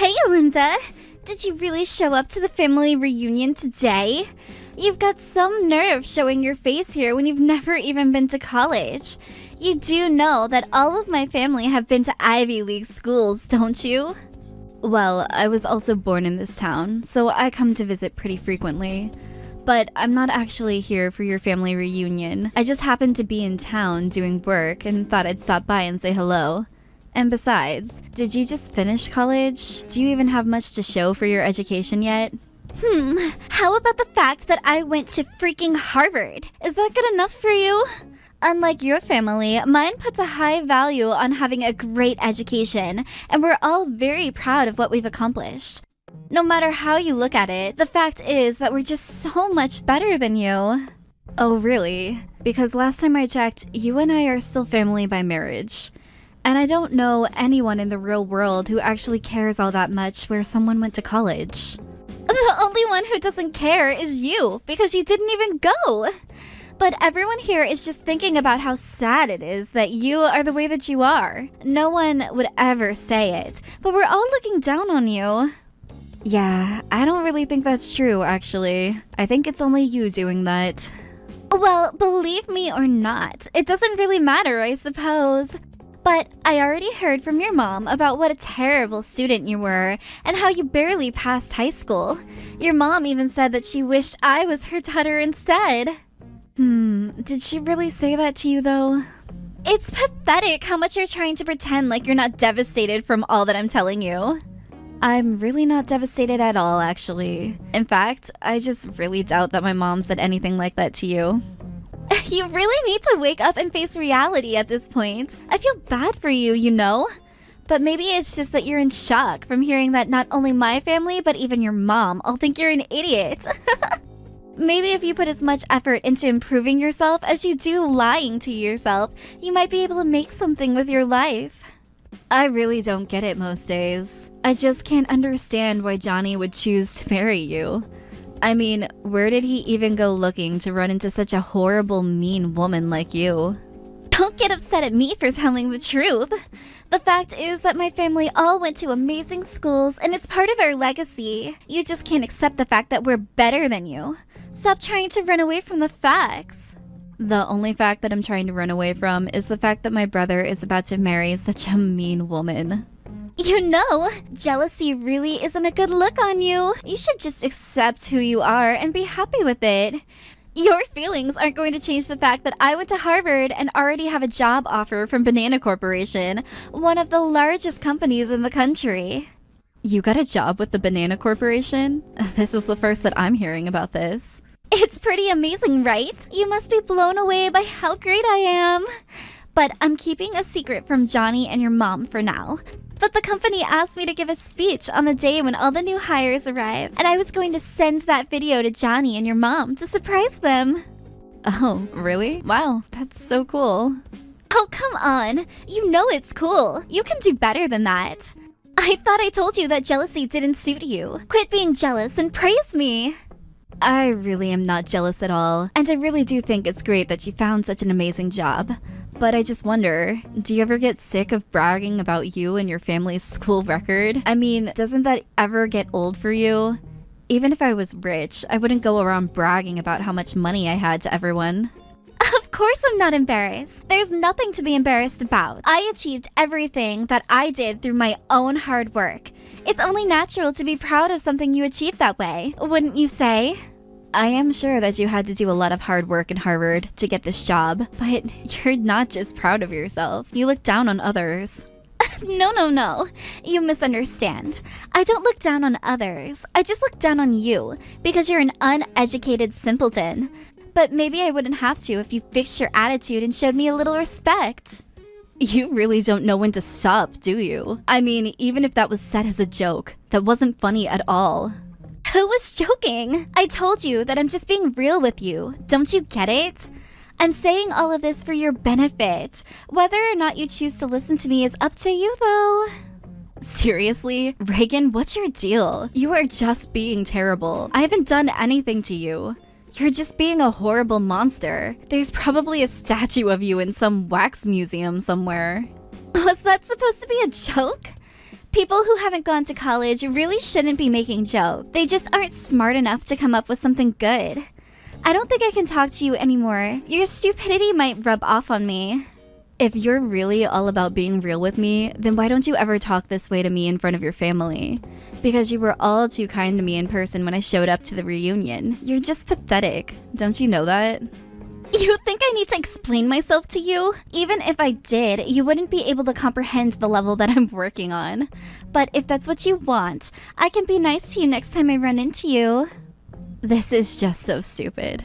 Hey, Linda! Did you really show up to the family reunion today? You've got some nerve showing your face here when you've never even been to college. You do know that all of my family have been to Ivy League schools, don't you? Well, I was also born in this town, so I come to visit pretty frequently. But I'm not actually here for your family reunion. I just happened to be in town doing work and thought I'd stop by and say hello. And besides, did you just finish college? Do you even have much to show for your education yet? How about the fact that I went to freaking Harvard? Is that good enough for you? Unlike your family, mine puts a high value on having a great education, and we're all very proud of what we've accomplished. No matter how you look at it, the fact is that we're just so much better than you. Oh, really? Because last time I checked, you and I are still family by marriage. And I don't know anyone in the real world who actually cares all that much where someone went to college. The only one who doesn't care is you, because you didn't even go. But everyone here is just thinking about how sad it is that you are the way that you are. No one would ever say it, but we're all looking down on you. Yeah, I don't really think that's true, actually. I think it's only you doing that. Well, believe me or not, it doesn't really matter, I suppose. But I already heard from your mom about what a terrible student you were and how you barely passed high school. Your mom even said that she wished I was her daughter instead. Did she really say that to you though? It's pathetic how much you're trying to pretend like you're not devastated from all that I'm telling you. I'm really not devastated at all, actually. In fact, I just really doubt that my mom said anything like that to you. You really need to wake up and face reality at this point. I feel bad for you, you know? But maybe it's just that you're in shock from hearing that not only my family, but even your mom all think you're an idiot. Maybe if you put as much effort into improving yourself as you do lying to yourself, you might be able to make something with your life. I really don't get it most days. I just can't understand why Johnny would choose to marry you. I mean, where did he even go looking to run into such a horrible, mean woman like you? Don't get upset at me for telling the truth. The fact is that my family all went to amazing schools and it's part of our legacy. You just can't accept the fact that we're better than you. Stop trying to run away from the facts. The only fact that I'm trying to run away from is the fact that my brother is about to marry such a mean woman. You know, jealousy really isn't a good look on you. You should just accept who you are and be happy with it. Your feelings aren't going to change the fact that I went to Harvard and already have a job offer from Banana Corporation, one of the largest companies in the country. You got a job with the Banana Corporation? This is the first that I'm hearing about this. It's pretty amazing, right? You must be blown away by how great I am. But I'm keeping a secret from Johnny and your mom for now. But the company asked me to give a speech on the day when all the new hires arrive, and I was going to send that video to Johnny and your mom to surprise them. Oh, really? Wow, that's so cool. Oh, come on. You know it's cool. You can do better than that. I thought I told you that jealousy didn't suit you. Quit being jealous and praise me. I really am not jealous at all, and I really do think it's great that you found such an amazing job. But I just wonder, do you ever get sick of bragging about you and your family's school record? I mean, doesn't that ever get old for you? Even if I was rich, I wouldn't go around bragging about how much money I had to everyone. Of course I'm not embarrassed. There's nothing to be embarrassed about. I achieved everything that I did through my own hard work. It's only natural to be proud of something you achieved that way, wouldn't you say? I am sure that you had to do a lot of hard work in Harvard to get this job, but you're not just proud of yourself. You look down on others. No. You misunderstand. I don't look down on others. I just look down on you, because you're an uneducated simpleton. But maybe I wouldn't have to if you fixed your attitude and showed me a little respect. You really don't know when to stop, do you? I mean, even if that was said as a joke, that wasn't funny at all. Who was joking? I told you that I'm just being real with you. Don't you get it? I'm saying all of this for your benefit. Whether or not you choose to listen to me is up to you, though. Seriously? Reagan, what's your deal? You are just being terrible. I haven't done anything to you. You're just being a horrible monster. There's probably a statue of you in some wax museum somewhere. Was that supposed to be a joke? People who haven't gone to college really shouldn't be making jokes. They just aren't smart enough to come up with something good. I don't think I can talk to you anymore. Your stupidity might rub off on me. If you're really all about being real with me, then why don't you ever talk this way to me in front of your family? Because you were all too kind to me in person when I showed up to the reunion. You're just pathetic. Don't you know that? You think I need to explain myself to you? Even if I did, you wouldn't be able to comprehend the level that I'm working on. But if that's what you want, I can be nice to you next time I run into you. This is just so stupid.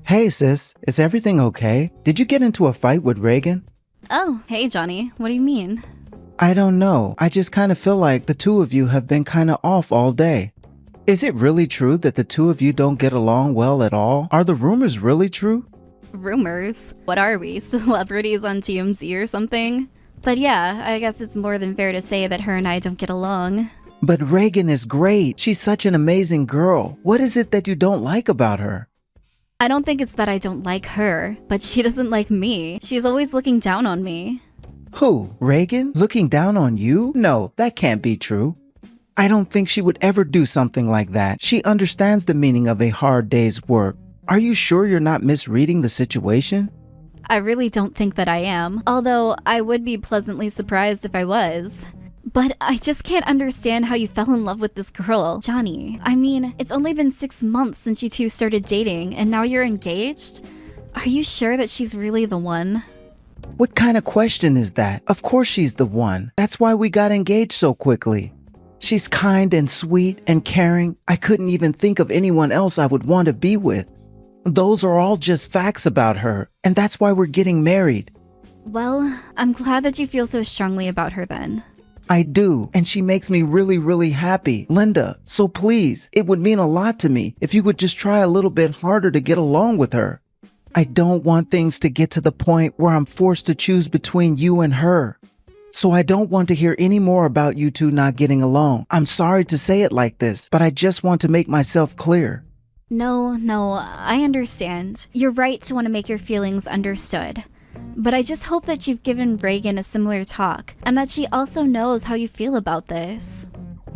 Hey sis, is everything okay? Did you get into a fight with Reagan? Oh, hey Johnny, what do you mean? I don't know. I just kind of feel like the two of you have been kind of off all day. Is it really true that the two of you don't get along well at all? Are the rumors really true? Rumors? What are we, celebrities on TMZ or something? But yeah, I guess it's more than fair to say that her and I don't get along. But Reagan is great. She's such an amazing girl. What is it that you don't like about her? I don't think it's that I don't like her, but she doesn't like me. She's always looking down on me. Who? Reagan? Looking down on you? No, that can't be true. I don't think she would ever do something like that. She understands the meaning of a hard day's work. Are you sure you're not misreading the situation? I really don't think that I am, although I would be pleasantly surprised if I was. But I just can't understand how you fell in love with this girl, Johnny. I mean, it's only been 6 months since you two started dating, and now you're engaged? Are you sure that she's really the one? What kind of question is that? Of course she's the one. That's why we got engaged so quickly. She's kind and sweet and caring. I couldn't even think of anyone else I would want to be with. Those are all just facts about her, and that's why we're getting married. Well, I'm glad that you feel so strongly about her then. I do, and she makes me really, really happy. Linda, so please, it would mean a lot to me if you would just try a little bit harder to get along with her. I don't want things to get to the point where I'm forced to choose between you and her. So I don't want to hear any more about you two not getting along. I'm sorry to say it like this, but I just want to make myself clear. No, I understand. You're right to want to make your feelings understood. But I just hope that you've given Reagan a similar talk, and that she also knows how you feel about this.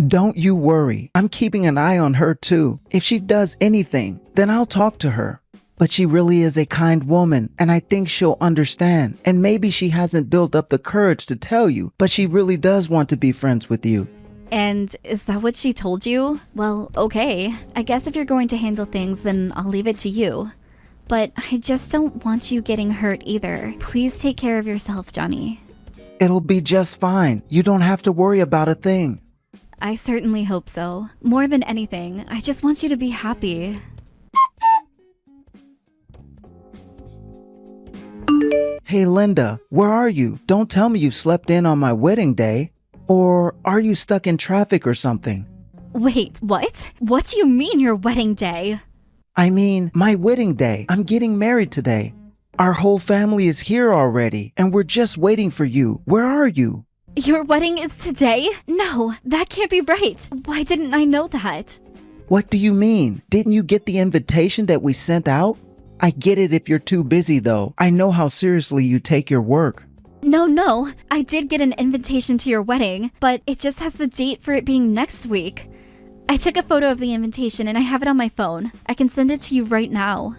Don't you worry. I'm keeping an eye on her too. If she does anything, then I'll talk to her. But she really is a kind woman, and I think she'll understand. And maybe she hasn't built up the courage to tell you, but she really does want to be friends with you. And is that what she told you? Well, okay. I guess if you're going to handle things, then I'll leave it to you. But I just don't want you getting hurt either. Please take care of yourself, Johnny. It'll be just fine. You don't have to worry about a thing. I certainly hope so. More than anything, I just want you to be happy. Hey Linda, where are you? Don't tell me you slept in on my wedding day. Or are you stuck in traffic or something? Wait, what? What do you mean your wedding day? I mean, my wedding day. I'm getting married today. Our whole family is here already, and we're just waiting for you. Where are you? Your wedding is today? No, that can't be right. Why didn't I know that? What do you mean? Didn't you get the invitation that we sent out? I get it if you're too busy though. I know how seriously you take your work. No, I did get an invitation to your wedding, but it just has the date for it being next week. I took a photo of the invitation and I have it on my phone. I can send it to you right now.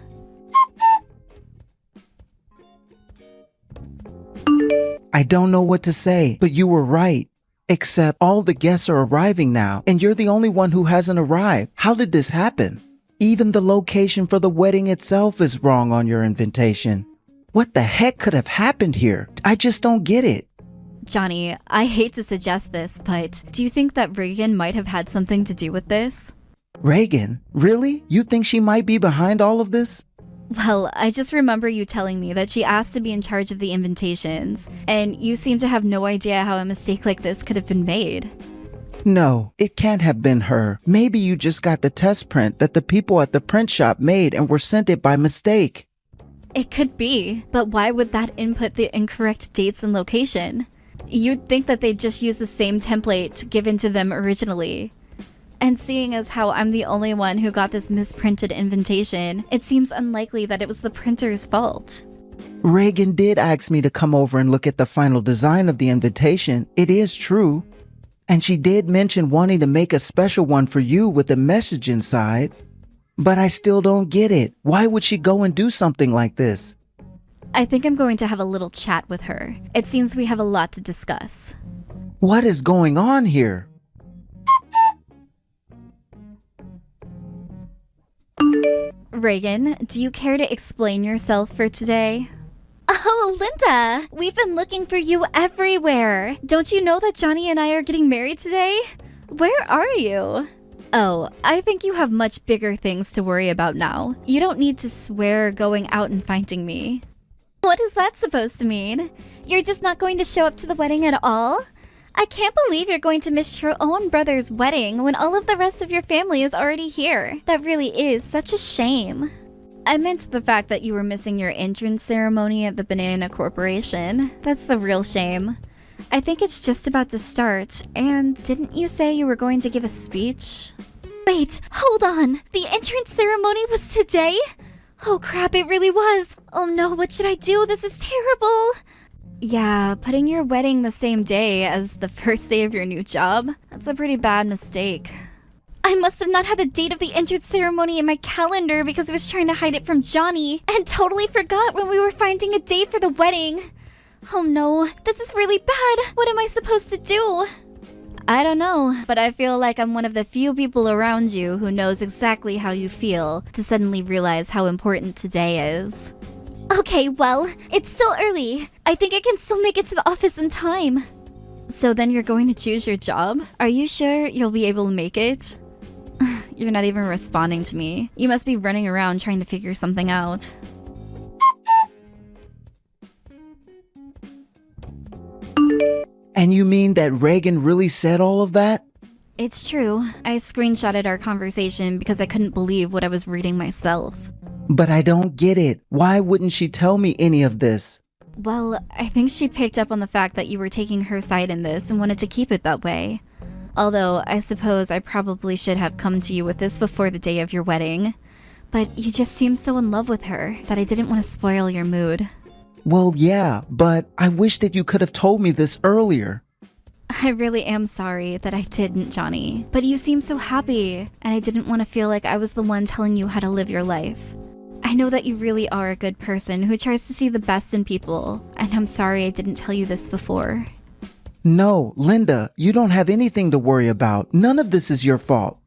I don't know what to say, but you were right. Except all the guests are arriving now, and you're the only one who hasn't arrived. How did this happen? Even the location for the wedding itself is wrong on your invitation. What the heck could have happened here? I just don't get it. Johnny, I hate to suggest this, but do you think that Reagan might have had something to do with this? Reagan? Really? You think she might be behind all of this? Well, I just remember you telling me that she asked to be in charge of the invitations, and you seem to have no idea how a mistake like this could have been made. No, it can't have been her. Maybe you just got the test print that the people at the print shop made and were sent it by mistake. It could be, but why would that input the incorrect dates and location? You'd think that they'd just use the same template given to them originally. And seeing as how I'm the only one who got this misprinted invitation, it seems unlikely that it was the printer's fault. Reagan did ask me to come over and look at the final design of the invitation. It is true. And she did mention wanting to make a special one for you with a message inside. But I still don't get it. Why would she go and do something like this? I think I'm going to have a little chat with her. It seems we have a lot to discuss. What is going on here? Reagan, do you care to explain yourself for today? Oh, Linda! We've been looking for you everywhere! Don't you know that Johnny and I are getting married today? Where are you? Oh, I think you have much bigger things to worry about now. You don't need to swear going out and finding me. What is that supposed to mean? You're just not going to show up to the wedding at all? I can't believe you're going to miss your own brother's wedding when all of the rest of your family is already here. That really is such a shame. I meant the fact that you were missing your entrance ceremony at the Banana Corporation. That's the real shame. I think it's just about to start, and didn't you say you were going to give a speech? Wait, hold on! The entrance ceremony was today? Oh crap, it really was! Oh no, what should I do? This is terrible! Yeah, putting your wedding the same day as the first day of your new job? That's a pretty bad mistake. I must have not had the date of the entrance ceremony in my calendar because I was trying to hide it from Johnny and totally forgot when we were finding a date for the wedding. Oh no, this is really bad. What am I supposed to do? I don't know, but I feel like I'm one of the few people around you who knows exactly how you feel to suddenly realize how important today is. Okay, well, it's still early. I think I can still make it to the office in time. So then you're going to choose your job? Are you sure you'll be able to make it? You're not even responding to me. You must be running around trying to figure something out. And you mean that Reagan really said all of that? It's true. I screenshotted our conversation because I couldn't believe what I was reading myself. But I don't get it. Why wouldn't she tell me any of this? Well, I think she picked up on the fact that you were taking her side in this and wanted to keep it that way. Although, I suppose I probably should have come to you with this before the day of your wedding. But you just seemed so in love with her that I didn't want to spoil your mood. Well, yeah, but I wish that you could have told me this earlier. I really am sorry that I didn't, Johnny. But you seem so happy, and I didn't want to feel like I was the one telling you how to live your life. I know that you really are a good person who tries to see the best in people, and I'm sorry I didn't tell you this before. No, Linda, you don't have anything to worry about. None of this is your fault.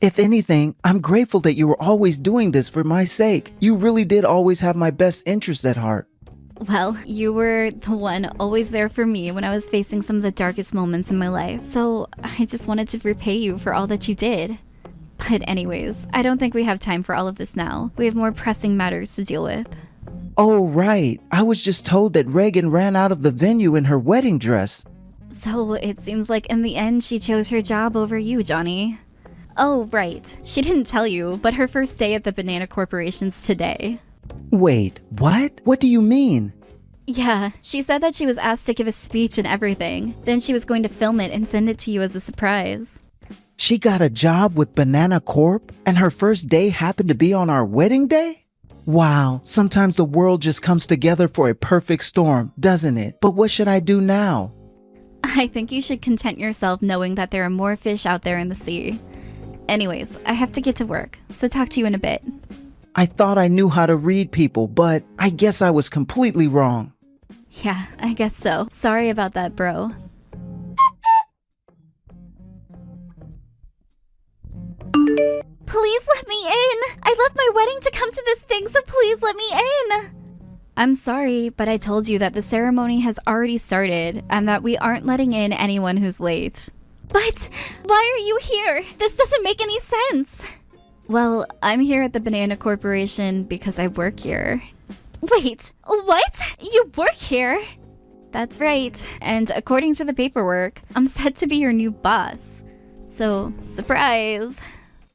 If anything, I'm grateful that you were always doing this for my sake. You really did always have my best interest at heart. Well, you were the one always there for me when I was facing some of the darkest moments in my life, so I just wanted to repay you for all that you did. But anyways, I don't think we have time for all of this now. We have more pressing matters to deal with. Oh, right. I was just told that Reagan ran out of the venue in her wedding dress. So it seems like in the end she chose her job over you, Johnny. Oh, right. She didn't tell you, but her first day at the Banana Corporation's today. Wait, what? What do you mean? Yeah, she said that she was asked to give a speech and everything. Then she was going to film it and send it to you as a surprise. She got a job with Banana Corp, and her first day happened to be on our wedding day? Wow, sometimes the world just comes together for a perfect storm, doesn't it? But what should I do now? I think you should content yourself knowing that there are more fish out there in the sea. Anyways, I have to get to work, so talk to you in a bit. I thought I knew how to read people, but I guess I was completely wrong. Yeah, I guess so. Sorry about that, bro. Please let me in! I left my wedding to come to this thing, so please let me in! I'm sorry, but I told you that the ceremony has already started and that we aren't letting in anyone who's late. But why are you here? This doesn't make any sense! Well, I'm here at the Banana Corporation because I work here. Wait, what? You work here? That's right, and according to the paperwork, I'm set to be your new boss. So, surprise!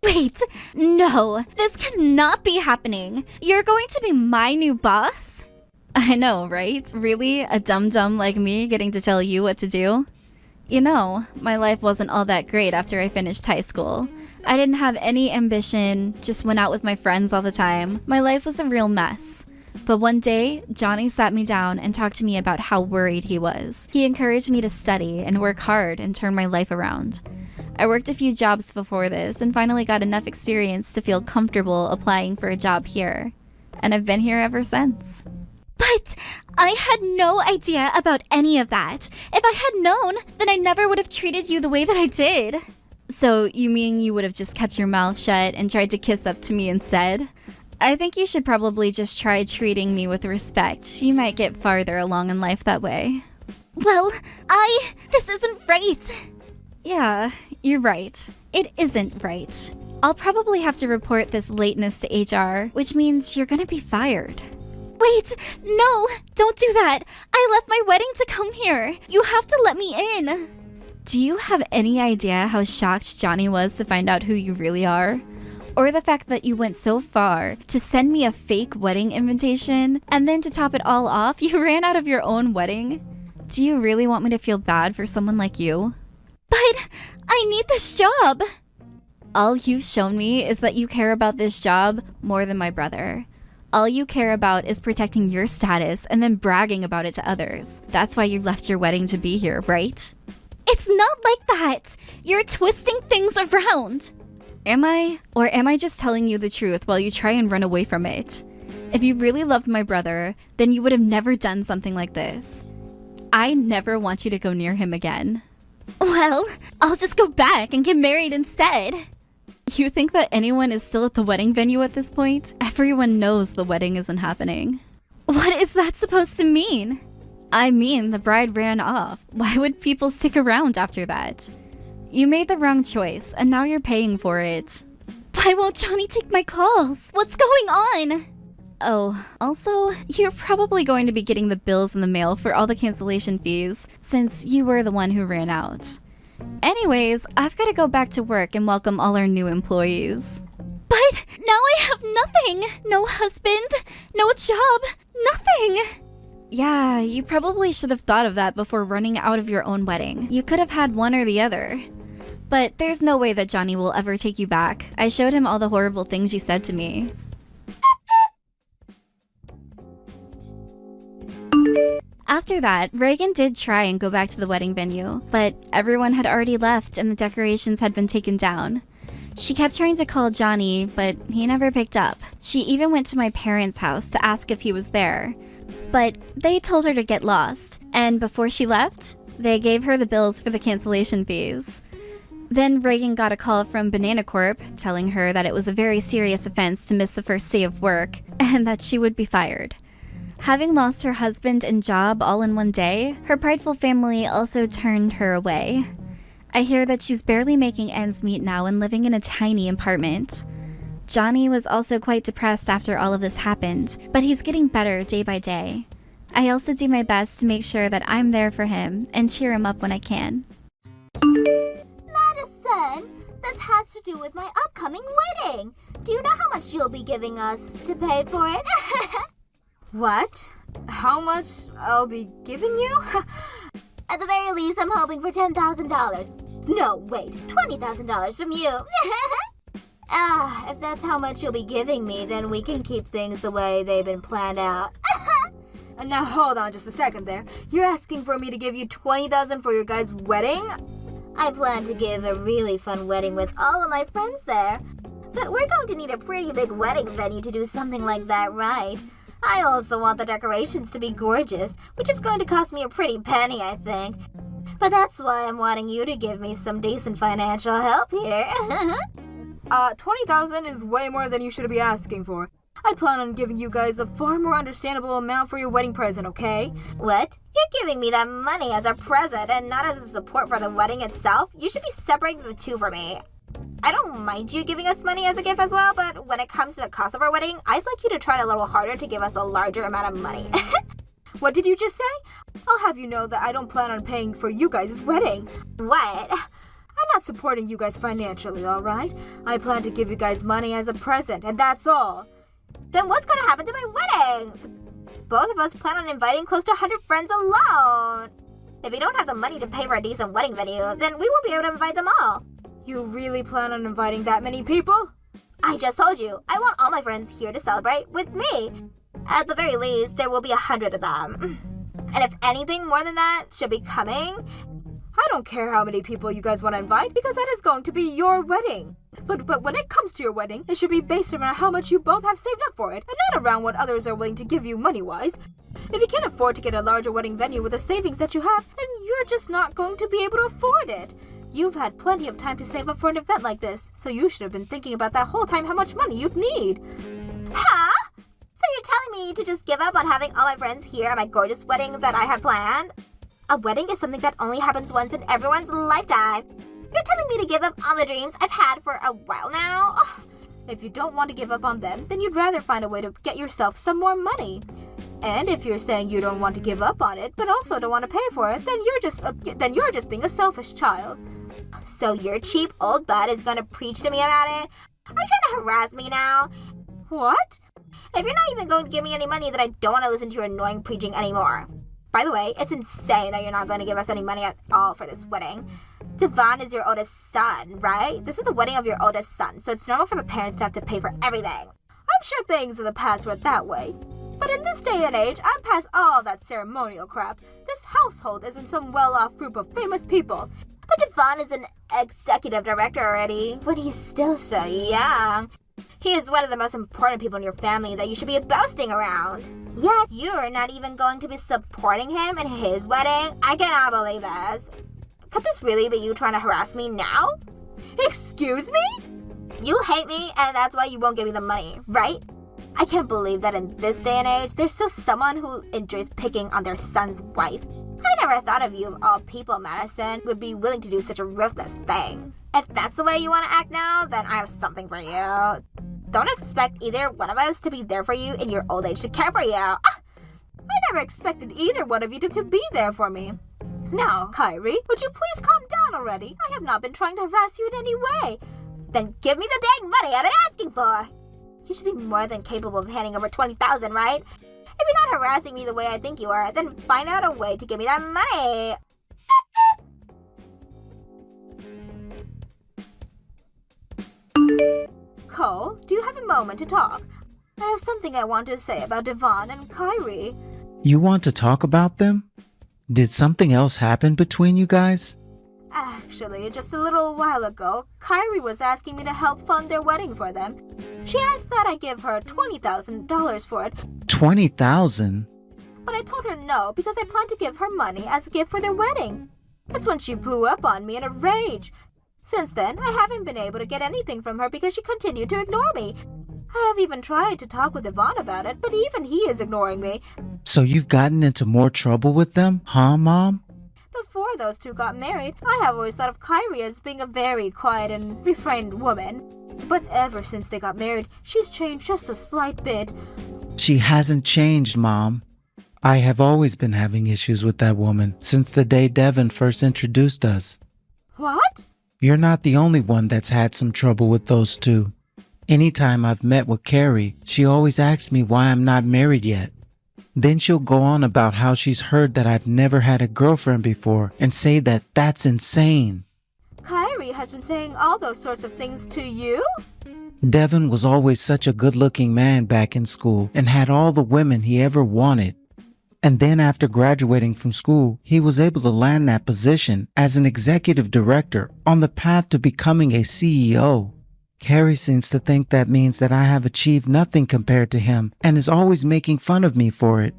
Wait, no, this cannot be happening. You're going to be my new boss? I know, right? Really? A dum-dum like me getting to tell you what to do? You know, my life wasn't all that great after I finished high school. I didn't have any ambition, just went out with my friends all the time. My life was a real mess. But one day, Johnny sat me down and talked to me about how worried he was. He encouraged me to study and work hard and turn my life around. I worked a few jobs before this and finally got enough experience to feel comfortable applying for a job here. And I've been here ever since. But I had no idea about any of that. If I had known, then I never would have treated you the way that I did. So you mean you would have just kept your mouth shut and tried to kiss up to me instead? I think you should probably just try treating me with respect. You might get farther along in life that way. Well, this isn't right. Yeah, you're right. It isn't right. I'll probably have to report this lateness to HR, which means you're gonna be fired. Wait, no, don't do that. I left my wedding to come here. You have to let me in. Do you have any idea how shocked Johnny was to find out who you really are? Or the fact that you went so far to send me a fake wedding invitation, and then to top it all off, you ran out of your own wedding? Do you really want me to feel bad for someone like you? But I need this job. All you've shown me is that you care about this job more than my brother. All you care about is protecting your status and then bragging about it to others. That's why you left your wedding to be here, right? It's not like that. You're twisting things around. Am I? Or am I just telling you the truth while you try and run away from it? If you really loved my brother, then you would have never done something like this. I never want you to go near him again. Well, I'll just go back and get married instead. You think that anyone is still at the wedding venue at this point? Everyone knows the wedding isn't happening. What is that supposed to mean? I mean, the bride ran off. Why would people stick around after that? You made the wrong choice, and now you're paying for it. Why won't Johnny take my calls? What's going on? Oh, also, you're probably going to be getting the bills in the mail for all the cancellation fees, since you were the one who ran out. Anyways, I've got to go back to work and welcome all our new employees. But now I have nothing. No husband, no job, nothing. Yeah, you probably should have thought of that before running out of your own wedding. You could have had one or the other. But there's no way that Johnny will ever take you back. I showed him all the horrible things you said to me. After that, Reagan did try and go back to the wedding venue, but everyone had already left and the decorations had been taken down. She kept trying to call Johnny, but he never picked up. She even went to my parents' house to ask if he was there, but they told her to get lost, and before she left, they gave her the bills for the cancellation fees. Then Reagan got a call from Banana Corp telling her that it was a very serious offense to miss the first day of work and that she would be fired. Having lost her husband and job all in one day, her prideful family also turned her away. I hear that she's barely making ends meet now and living in a tiny apartment. Johnny was also quite depressed after all of this happened, but he's getting better day by day. I also do my best to make sure that I'm there for him and cheer him up when I can. Madison, this has to do with my upcoming wedding. Do you know how much you'll be giving us to pay for it? What? How much I'll be giving you? At the very least, I'm hoping for $10,000. No, wait, $20,000 from you. If that's how much you'll be giving me, then we can keep things the way they've been planned out. Now hold on just a second there. You're asking for me to give you $20,000 for your guys' wedding? I plan to give a really fun wedding with all of my friends there. But we're going to need a pretty big wedding venue to do something like that, right? I also want the decorations to be gorgeous, which is going to cost me a pretty penny, I think. But that's why I'm wanting you to give me some decent financial help here. $20,000 is way more than you should be asking for. I plan on giving you guys a far more understandable amount for your wedding present, okay? What? You're giving me that money as a present and not as a support for the wedding itself? You should be separating the two for me. I don't mind you giving us money as a gift as well, but when it comes to the cost of our wedding, I'd like you to try a little harder to give us a larger amount of money. What did you just say? I'll have you know that I don't plan on paying for you guys' wedding. What? I'm not supporting you guys financially, alright? I plan to give you guys money as a present, and that's all. Then what's gonna happen to my wedding? Both of us plan on inviting close to 100 friends alone. If we don't have the money to pay for a decent wedding venue, then we won't be able to invite them all. You really plan on inviting that many people? I just told you, I want all my friends here to celebrate with me. At the very least, there will be 100 of them. And if anything more than that should be coming, I don't care how many people you guys want to invite because that is going to be your wedding. But when it comes to your wedding, it should be based around how much you both have saved up for it, and not around what others are willing to give you money-wise. If you can't afford to get a larger wedding venue with the savings that you have, then you're just not going to be able to afford it. You've had plenty of time to save up for an event like this, so you should have been thinking about that whole time how much money you'd need. huh? So you're telling me to just give up on having all my friends here at my gorgeous wedding that I have planned? A wedding is something that only happens once in everyone's lifetime. You're telling me to give up on the dreams I've had for a while now? Ugh. If you don't want to give up on them, then you'd rather find a way to get yourself some more money. And if you're saying you don't want to give up on it, but also don't want to pay for it, then you're just being a selfish child. So your cheap old butt is gonna preach to me about it? Are you trying to harass me now? What? If you're not even going to give me any money, then I don't want to listen to your annoying preaching anymore. By the way, it's insane that you're not going to give us any money at all for this wedding. Devan is your oldest son, right? This is the wedding of your oldest son, so it's normal for the parents to have to pay for everything. I'm sure things in the past were that way. But in this day and age, I'm past all that ceremonial crap. This household isn't some well-off group of famous people. But Devan is an executive director already, when he's still so young. He is one of the most important people in your family that you should be boasting around. Yet you're not even going to be supporting him in his wedding? I cannot believe this. Could this really be you trying to harass me now? Excuse me? You hate me and that's why you won't give me the money, right? I can't believe that in this day and age, there's still someone who enjoys picking on their son's wife. I never thought of you of all people, Madison, would be willing to do such a ruthless thing. If that's the way you want to act now, then I have something for you. Don't expect either one of us to be there for you in your old age to care for you. I never expected either one of you to be there for me. Now, Kyrie, would you please calm down already? I have not been trying to harass you in any way. Then give me the dang money I've been asking for. You should be more than capable of handing over $20,000, right? If you're not harassing me the way I think you are, then find out a way to give me that money. Cole, do you have a moment to talk? I have something I want to say about Devan and Kyrie. You want to talk about them? Did something else happen between you guys? Actually, just a little while ago, Kyrie was asking me to help fund their wedding for them. She asked that I give her $20,000 for it. $20,000? But I told her no because I planned to give her money as a gift for their wedding. That's when she blew up on me in a rage. Since then, I haven't been able to get anything from her because she continued to ignore me. I have even tried to talk with Devan about it, but even he is ignoring me. So you've gotten into more trouble with them, huh, Mom? Before those two got married, I have always thought of Kyrie as being a very quiet and refrained woman. But ever since they got married, she's changed just a slight bit. She hasn't changed, Mom. I have always been having issues with that woman since the day Devan first introduced us. What? You're not the only one that's had some trouble with those two. Anytime I've met with Carrie, she always asks me why I'm not married yet. Then she'll go on about how she's heard that I've never had a girlfriend before and say that that's insane. Kyrie has been saying all those sorts of things to you? Devan was always such a good-looking man back in school and had all the women he ever wanted. And then after graduating from school, he was able to land that position as an executive director on the path to becoming a CEO. Carrie seems to think that means that I have achieved nothing compared to him and is always making fun of me for it.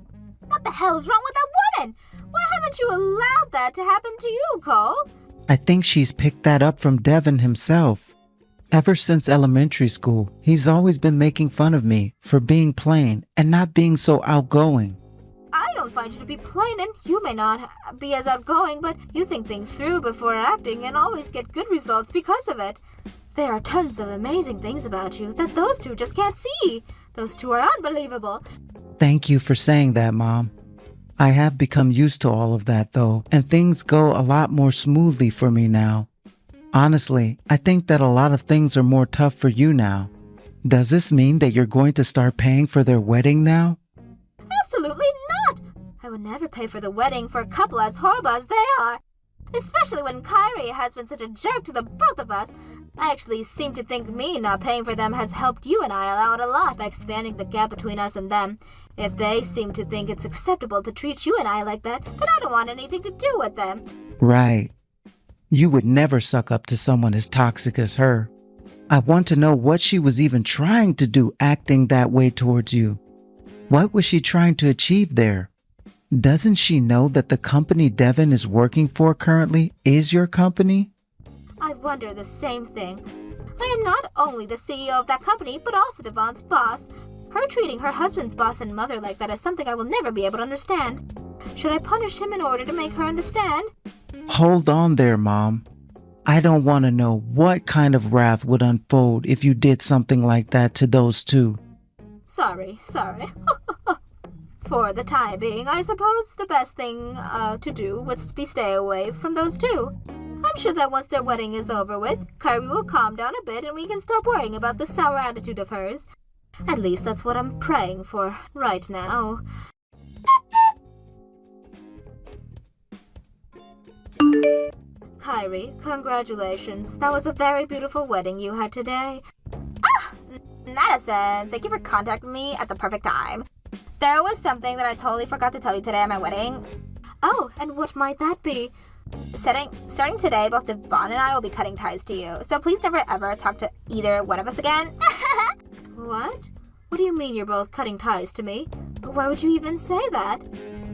What the hell is wrong with that woman? Why haven't you allowed that to happen to you, Cole? I think she's picked that up from Devan himself. Ever since elementary school, he's always been making fun of me for being plain and not being so outgoing. I don't find you to be plain, and you may not be as outgoing, but you think things through before acting and always get good results because of it. There are tons of amazing things about you that those two just can't see. Those two are unbelievable. Thank you for saying that, Mom. I have become used to all of that, though, and things go a lot more smoothly for me now. Honestly, I think that a lot of things are more tough for you now. Does this mean that you're going to start paying for their wedding now? Absolutely not! I would never pay for the wedding for a couple as horrible as they are. Especially when Kyrie has been such a jerk to the both of us. I actually seem to think me not paying for them has helped you and I out a lot by expanding the gap between us and them. If they seem to think it's acceptable to treat you and I like that, then I don't want anything to do with them. Right. You would never suck up to someone as toxic as her. I want to know what she was even trying to do acting that way towards you. What was she trying to achieve there? Doesn't she know that the company Devan is working for currently is your company? I wonder the same thing. I am not only the CEO of that company, but also Devan's boss. Her treating her husband's boss and mother like that is something I will never be able to understand. Should I punish him in order to make her understand? Hold on there, Mom. I don't want to know what kind of wrath would unfold if you did something like that to those two. Sorry. For the time being, I suppose the best thing to do would be stay away from those two. I'm sure that once their wedding is over with, Kyrie will calm down a bit and we can stop worrying about the sour attitude of hers. At least that's what I'm praying for right now. Kyrie, congratulations. That was a very beautiful wedding you had today. Madison, thank you for contacting me at the perfect time. There was something that I totally forgot to tell you today at my wedding. Oh, and what might that be? Starting today, both Devan and I will be cutting ties to you, so please never ever talk to either one of us again. What? What do you mean you're both cutting ties to me? Why would you even say that?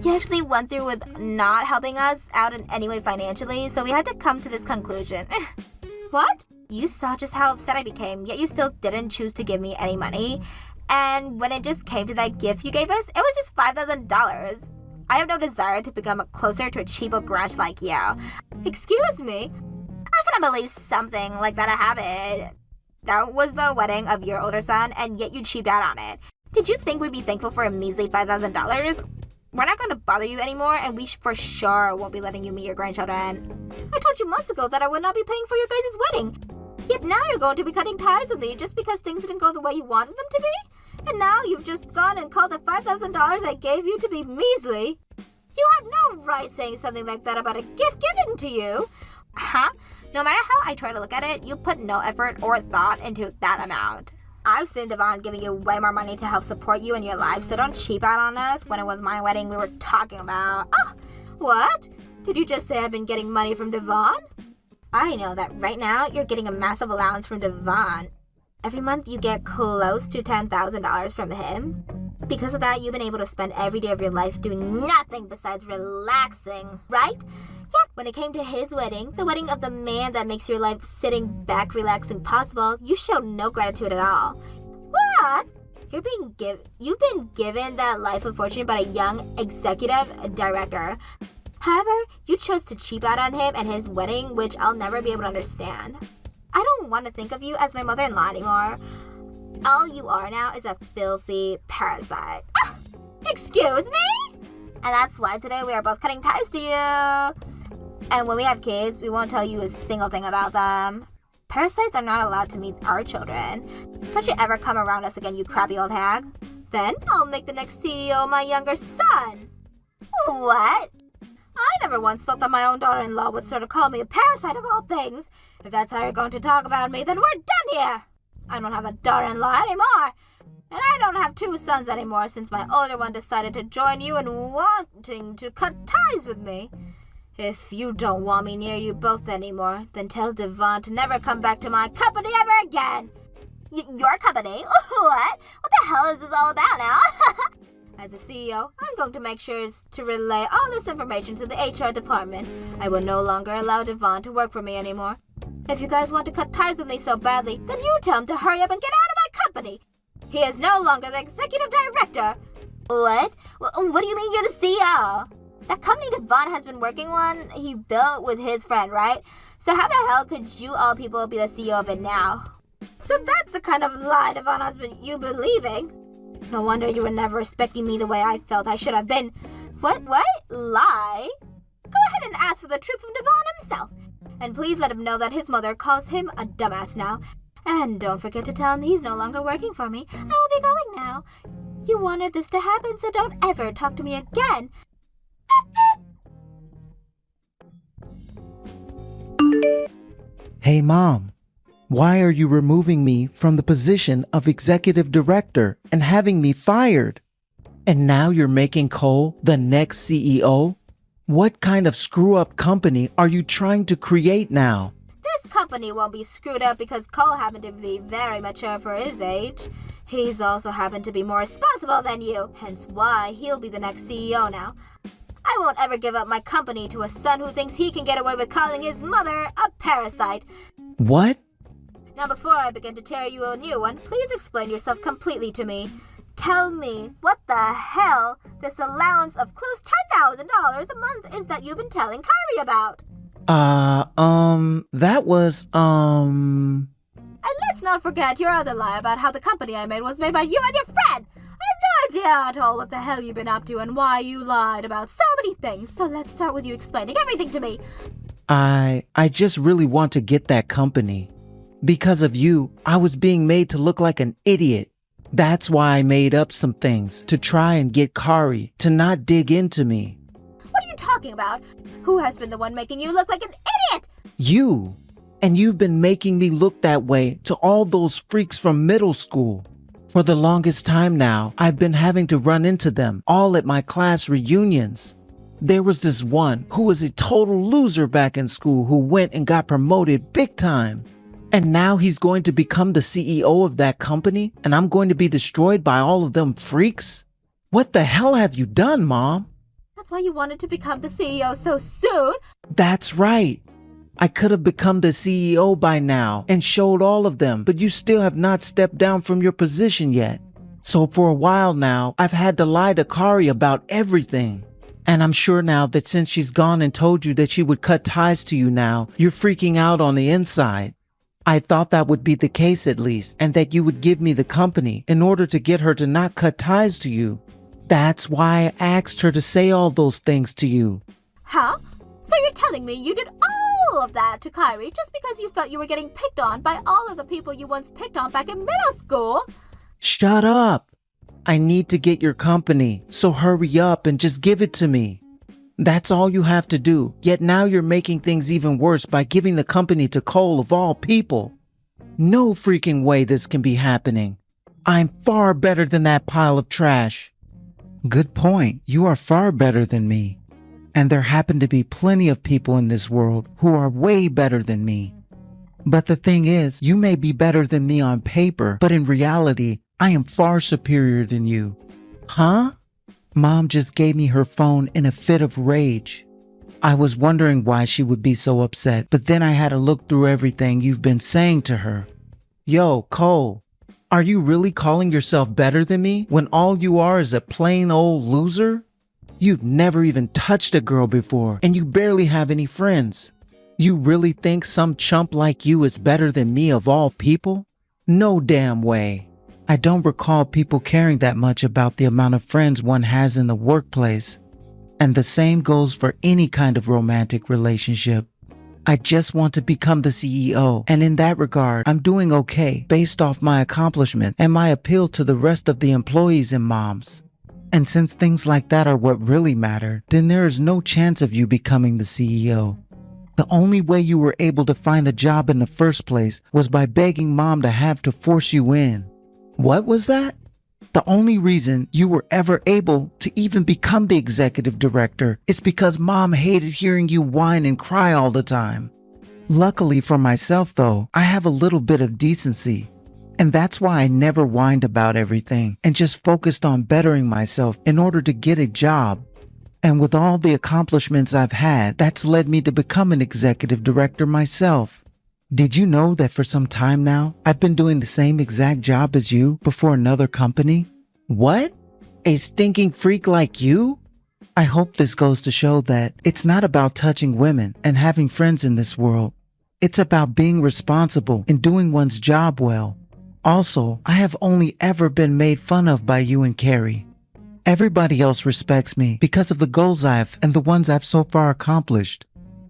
You actually went through with not helping us out in any way financially, so we had to come to this conclusion. What? You saw just how upset I became, yet you still didn't choose to give me any money. And when it just came to that gift you gave us, it was just $5,000. I have no desire to become closer to a cheapo grunge like you. Excuse me? I couldn't believe something like that happened. That was the wedding of your older son, and yet you cheaped out on it. Did you think we'd be thankful for a measly $5,000? We're not going to bother you anymore, and we for sure won't be letting you meet your grandchildren. I told you months ago that I would not be paying for your guys' wedding. Yet now you're going to be cutting ties with me just because things didn't go the way you wanted them to be? And now you've just gone and called the $5,000 I gave you to be measly? You have no right saying something like that about a gift given to you. Huh? No matter how I try to look at it, you put no effort or thought into that amount. I've seen Devan giving you way more money to help support you in your life, so don't cheap out on us when it was my wedding we were talking about. Oh, what? Did you just say I've been getting money from Devan? I know that right now you're getting a massive allowance from Devan. Every month you get close to $10,000 from him. Because of that, you've been able to spend every day of your life doing nothing besides relaxing, right? Yet, when it came to his wedding, the wedding of the man that makes your life sitting back relaxing possible, you showed no gratitude at all. What? You've been given that life of fortune by a young executive director. However, you chose to cheap out on him and his wedding, which I'll never be able to understand. I don't want to think of you as my mother-in-law anymore. All you are now is a filthy parasite. Excuse me? And that's why today we are both cutting ties to you. And when we have kids, we won't tell you a single thing about them. Parasites are not allowed to meet our children. Don't you ever come around us again, you crappy old hag. Then I'll make the next CEO my younger son. What? I never once thought that my own daughter-in-law would sort of call me a parasite of all things. If that's how you're going to talk about me, then we're done here. I don't have a daughter-in-law anymore. And I don't have two sons anymore since my older one decided to join you in wanting to cut ties with me. If you don't want me near you both anymore, then tell Devan to never come back to my company ever again. Your company? What? What the hell is this all about now? As a CEO, I'm going to make sure to relay all this information to the HR department. I will no longer allow Devan to work for me anymore. If you guys want to cut ties with me so badly, then you tell him to hurry up and get out of my company. He is no longer the executive director. What? What do you mean you're the CEO? That company Devan has been working on, he built with his friend, right? So how the hell could you all people be the CEO of it now? So that's the kind of lie Devan has been you believing. No wonder you were never respecting me the way I felt I should have been. What? Lie? Go ahead and ask for the truth from Devan himself. And please let him know that his mother calls him a dumbass now. And don't forget to tell him he's no longer working for me. I will be going now. You wanted this to happen, so don't ever talk to me again. Hey mom, why are you removing me from the position of executive director and having me fired? And now you're making Cole the next CEO? What kind of screw-up company are you trying to create now? This company won't be screwed up because Cole happened to be very mature for his age. He's also happened to be more responsible than you, hence why he'll be the next CEO now. I won't ever give up my company to a son who thinks he can get away with calling his mother a parasite. What? Now before I begin to tear you a new one, please explain yourself completely to me. Tell me what the hell this allowance of close $10,000 a month is that you've been telling Kyrie about. That was, And let's not forget your other lie about how the company I made was made by you and your friend. I have no idea at all what the hell you've been up to and why you lied about so many things. So let's start with you explaining everything to me. I just really want to get that company. Because of you, I was being made to look like an idiot. That's why I made up some things to try and get Kari to not dig into me. What are you talking about? Who has been the one making you look like an idiot? You. And you've been making me look that way to all those freaks from middle school. For the longest time now, I've been having to run into them all at my class reunions. There was this one who was a total loser back in school who went and got promoted big time. And now he's going to become the CEO of that company, and I'm going to be destroyed by all of them freaks? What the hell have you done, Mom? That's why you wanted to become the CEO so soon? That's right. I could have become the CEO by now and showed all of them, but you still have not stepped down from your position yet. So for a while now, I've had to lie to Kari about everything. And I'm sure now that since she's gone and told you that she would cut ties to you now, you're freaking out on the inside. I thought that would be the case at least, and that you would give me the company in order to get her to not cut ties to you. That's why I asked her to say all those things to you. Huh? So you're telling me you did all of that to Kyrie just because you felt you were getting picked on by all of the people you once picked on back in middle school? Shut up! I need to get your company, so hurry up and just give it to me. That's all you have to do, yet now you're making things even worse by giving the company to Cole of all people. No freaking way this can be happening. I'm far better than that pile of trash. Good point. You are far better than me. And there happen to be plenty of people in this world who are way better than me. But the thing is, you may be better than me on paper, but in reality, I am far superior than you. Huh? Mom just gave me her phone in a fit of rage. I was wondering why she would be so upset, but then I had to look through everything you've been saying to her. Yo, Cole, are you really calling yourself better than me when all you are is a plain old loser? You've never even touched a girl before, and you barely have any friends. You really think some chump like you is better than me of all people? No damn way. I don't recall people caring that much about the amount of friends one has in the workplace. And the same goes for any kind of romantic relationship. I just want to become the CEO, and in that regard, I'm doing okay based off my accomplishment and my appeal to the rest of the employees and moms. And since things like that are what really matter, then there is no chance of you becoming the CEO. The only way you were able to find a job in the first place was by begging Mom to have to force you in. What was that? The only reason you were ever able to even become the executive director is because Mom hated hearing you whine and cry all the time. Luckily for myself, though, I have a little bit of decency. And that's why I never whined about everything and just focused on bettering myself in order to get a job. And with all the accomplishments I've had, that's led me to become an executive director myself. Did you know that for some time now, I've been doing the same exact job as you before another company? What? A stinking freak like you? I hope this goes to show that it's not about touching women and having friends in this world. It's about being responsible and doing one's job well. Also, I have only ever been made fun of by you and Carrie. Everybody else respects me because of the goals I've and the ones I've so far accomplished.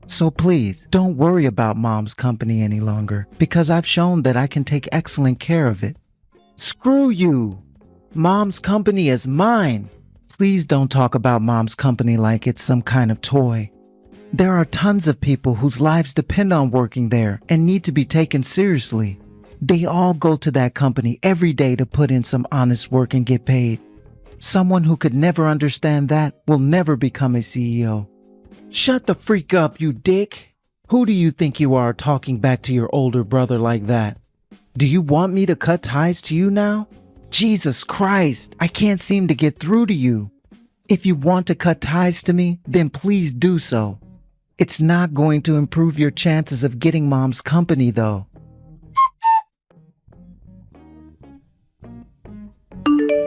So please, don't worry about Mom's company any longer, because I've shown that I can take excellent care of it. Screw you! Mom's company is mine! Please don't talk about Mom's company like it's some kind of toy. There are tons of people whose lives depend on working there and need to be taken seriously. They all go to that company every day to put in some honest work and get paid. Someone who could never understand that will never become a CEO. Shut the freak up, you dick! Who do you think you are talking back to your older brother like that? Do you want me to cut ties to you now? Jesus Christ, I can't seem to get through to you. If you want to cut ties to me, then please do so. It's not going to improve your chances of getting Mom's company, though. Madison!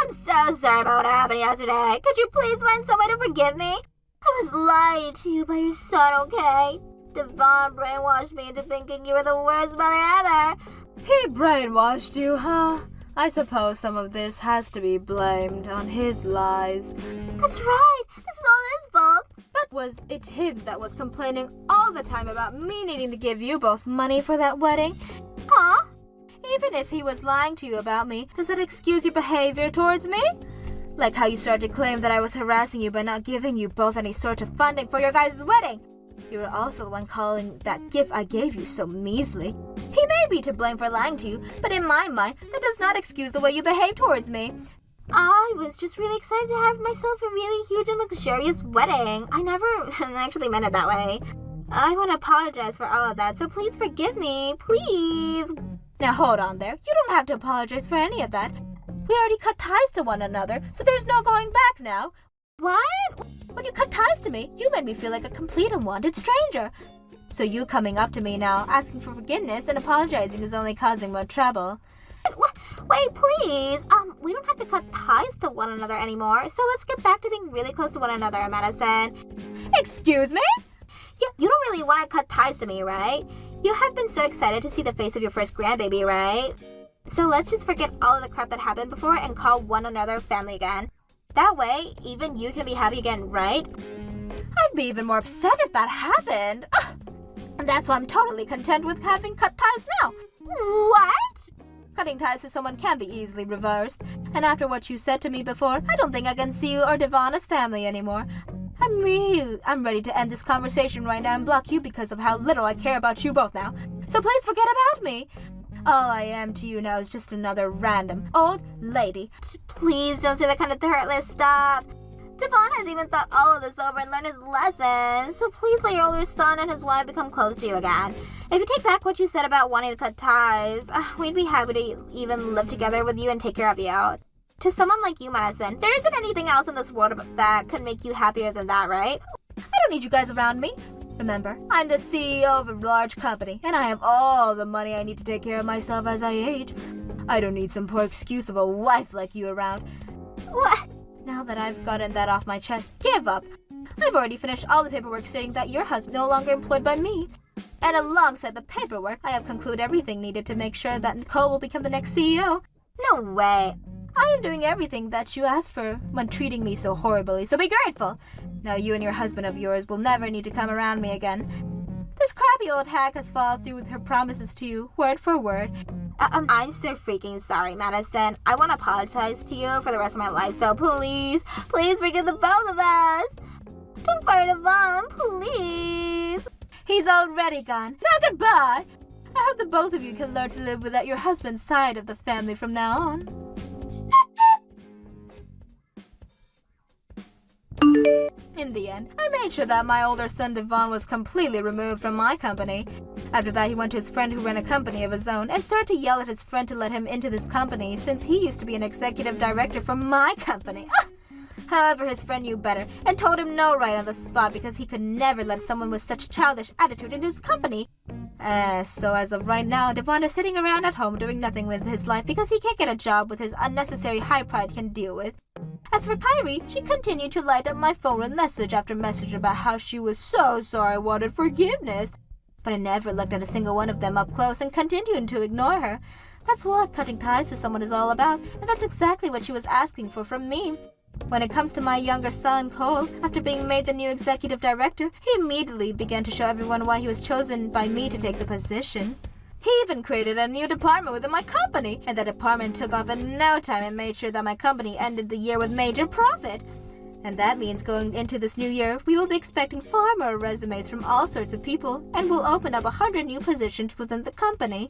I'm so sorry about what happened yesterday. Could you please find some way to forgive me? I was lied to you by your son, okay? Devan brainwashed me into thinking you were the worst mother ever. He brainwashed you, huh? I suppose some of this has to be blamed on his lies. That's right. This is all his fault. But was it him that was complaining all the time about me needing to give you both money for that wedding? Huh? Even if he was lying to you about me, does that excuse your behavior towards me? Like how you started to claim that I was harassing you by not giving you both any sort of funding for your guys' wedding. You were also the one calling that gift I gave you so measly. He may be to blame for lying to you, but in my mind, that does not excuse the way you behave towards me. I was just really excited to have myself a really huge and luxurious wedding. I never actually meant it that way. I want to apologize for all of that, so please forgive me. Please. Now hold on there. You don't have to apologize for any of that. We already cut ties to one another, so there's no going back now. What? When you cut ties to me, you made me feel like a complete unwanted stranger. So you coming up to me now, asking for forgiveness and apologizing is only causing more trouble. Wait, please. We don't have to cut ties to one another anymore, so let's get back to being really close to one another, Madison. Excuse me? You don't really want to cut ties to me, right? You have been so excited to see the face of your first grandbaby, right? So let's just forget all of the crap that happened before and call one another family again. That way, even you can be happy again, right? I'd be even more upset if that happened. And that's why I'm totally content with having cut ties now. What? Cutting ties to someone can be easily reversed. And after what you said to me before, I don't think I can see you or Devan as family anymore. I'm ready to end this conversation right now and block you because of how little I care about you both now. So please forget about me. All I am to you now is just another random old lady. Please don't say that kind of heartless stuff. Devan has even thought all of this over and learned his lesson. So please let your older son and his wife become close to you again. If you take back what you said about wanting to cut ties, we'd be happy to even live together with you and take care of you out. To someone like you, Madison, there isn't anything else in this world that could make you happier than that, right? I don't need you guys around me. Remember, I'm the CEO of a large company, and I have all the money I need to take care of myself as I age. I don't need some poor excuse of a wife like you around. What? Now that I've gotten that off my chest, give up. I've already finished all the paperwork stating that your husband is no longer employed by me. And alongside the paperwork, I have concluded everything needed to make sure that Nicole will become the next CEO. No way. I am doing everything that you asked for when treating me so horribly, so be grateful. Now you and your husband of yours will never need to come around me again. This crappy old hack has followed through with her promises to you, word for word. I'm so freaking sorry, Madison. I want to apologize to you for the rest of my life, so please forgive the both of us. Don't fire Devan, please. He's already gone. Now goodbye. I hope the both of you can learn to live without your husband's side of the family from now on. In the end, I made sure that my older son Devan was completely removed from my company. After that, he went to his friend who ran a company of his own and started to yell at his friend to let him into this company since he used to be an executive director for my company. However, his friend knew better and told him no right on the spot because he could never let someone with such childish attitude into his company. So as of right now, Devan is sitting around at home doing nothing with his life because he can't get a job with his unnecessary high pride can deal with. As for Kyrie, she continued to light up my phone with message after message about how she was so sorry I wanted forgiveness. But I never looked at a single one of them up close and continued to ignore her. That's what cutting ties to someone is all about, and that's exactly what she was asking for from me. When it comes to my younger son, Cole, after being made the new executive director, he immediately began to show everyone why he was chosen by me to take the position. He even created a new department within my company, and that department took off in no time and made sure that my company ended the year with major profit. And that means going into this new year, we will be expecting far more resumes from all sorts of people, and we'll open up 100 new positions within the company.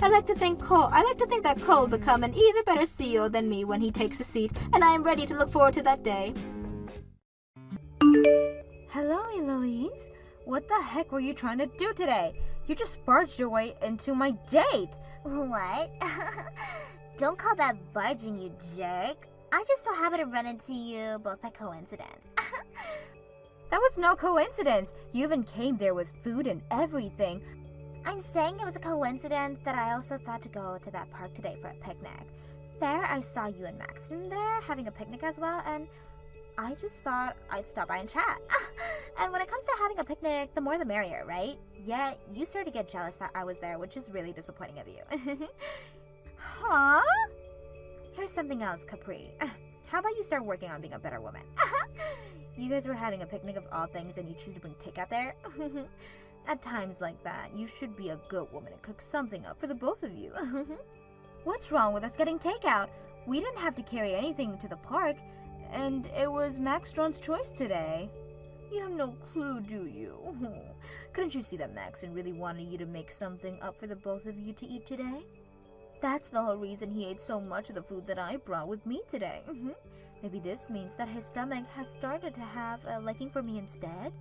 I like to think that Cole will become an even better CEO than me when he takes a seat, and I am ready to look forward to that day. Hello, Eloise. What the heck were you trying to do today? You just barged your way into my date. What? Don't call that barging, you jerk. I just so happened to run into you both by coincidence. That was no coincidence. You even came there with food and everything. I'm saying it was a coincidence that I also thought to go to that park today for a picnic. There I saw you and Maxon there having a picnic as well, and I just thought I'd stop by and chat. And when it comes to having a picnic, the more the merrier, right? Yeah, you started to get jealous that I was there, which is really disappointing of you. Huh? Here's something else, Capri. How about you start working on being a better woman? You guys were having a picnic of all things and you choose to bring takeout there? At times like that, you should be a good woman and cook something up for the both of you. What's wrong with us getting takeout? We didn't have to carry anything to the park, and it was Max Strawn's choice today. You have no clue, do you? Couldn't you see that Maxon really wanted you to make something up for the both of you to eat today? That's the whole reason he ate so much of the food that I brought with me today. Maybe this means that his stomach has started to have a liking for me instead?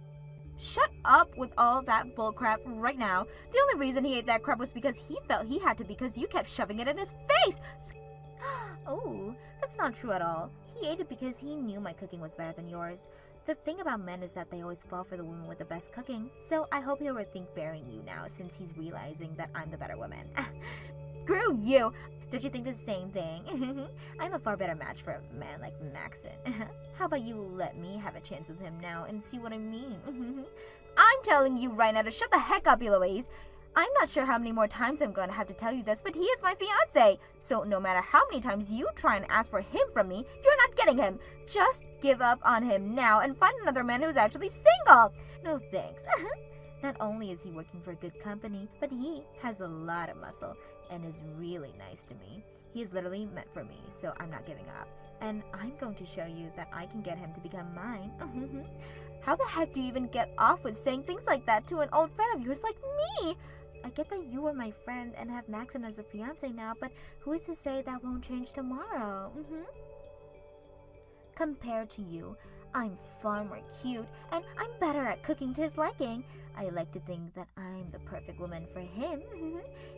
Shut up with all that bullcrap right now. The only reason he ate that crap was because he felt he had to because you kept shoving it in his face. Oh, that's not true at all. He ate it because he knew my cooking was better than yours. The thing about men is that they always fall for the woman with the best cooking, so I hope he'll rethink bearing you now since he's realizing that I'm the better woman. Screw you! Don't you think the same thing? I'm a far better match for a man like Maxon. How about you let me have a chance with him now and see what I mean? I'm telling you right now to shut the heck up, Eloise. I'm not sure how many more times I'm going to have to tell you this, but he is my fiance. So no matter how many times you try and ask for him from me, you're not getting him. Just give up on him now and find another man who's actually single. No thanks. Not only is he working for good company, but he has a lot of muscle and is really nice to me. He is literally meant for me, so I'm not giving up. And I'm going to show you that I can get him to become mine. How the heck do you even get off with saying things like that to an old friend of yours like me? I get that you are my friend and have Maxon as a fiance now, but who is to say that won't change tomorrow? Compared to you, I'm far more cute, and I'm better at cooking to his liking. I like to think that I'm the perfect woman for him.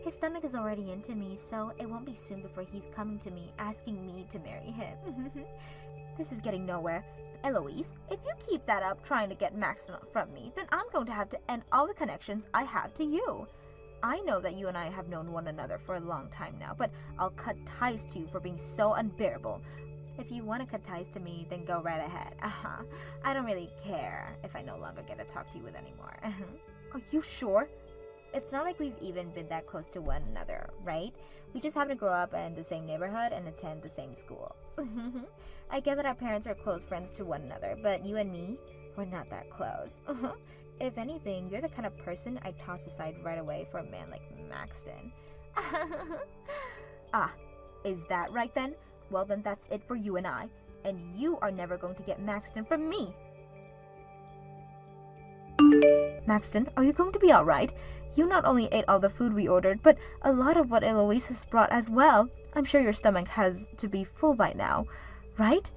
His stomach is already into me, so it won't be soon before he's coming to me, asking me to marry him. This is getting nowhere. Eloise, if you keep that up trying to get Maxon from me, then I'm going to have to end all the connections I have to you. I know that you and I have known one another for a long time now, but I'll cut ties to you for being so unbearable. If you want to cut ties to me, then go right ahead. I don't really care if I no longer get to talk to you with anymore. Are you sure? It's not like we've even been that close to one another, right? We just happen to grow up in the same neighborhood and attend the same schools. I get that our parents are close friends to one another, but you and me, we're not that close. If anything, you're the kind of person I'd toss aside right away for a man like Maxton. Is that right then? Well, then that's it for you and I. And you are never going to get Maxton from me. Maxton, are you going to be alright? You not only ate all the food we ordered, but a lot of what Eloise has brought as well. I'm sure your stomach has to be full by now, right?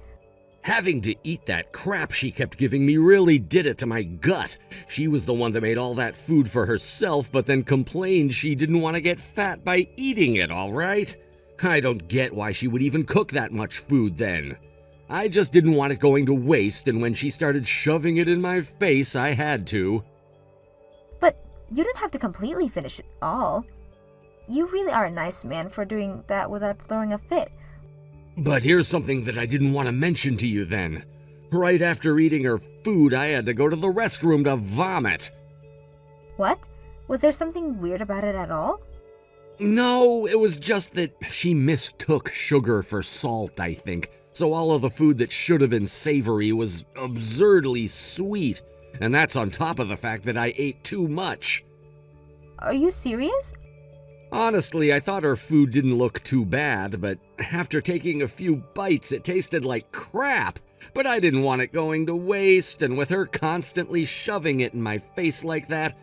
Having to eat that crap she kept giving me really did it to my gut. She was the one that made all that food for herself, but then complained she didn't want to get fat by eating it, all right? I don't get why she would even cook that much food then. I just didn't want it going to waste, and when she started shoving it in my face, I had to. But you didn't have to completely finish it all. You really are a nice man for doing that without throwing a fit. But here's something that I didn't want to mention to you then. Right after eating her food, I had to go to the restroom to vomit. What? Was there something weird about it at all? No, it was just that she mistook sugar for salt, I think. So all of the food that should have been savory was absurdly sweet. And that's on top of the fact that I ate too much. Are you serious? Honestly, I thought her food didn't look too bad, but after taking a few bites, it tasted like crap. but I didn't want it going to waste, and with her constantly shoving it in my face like that,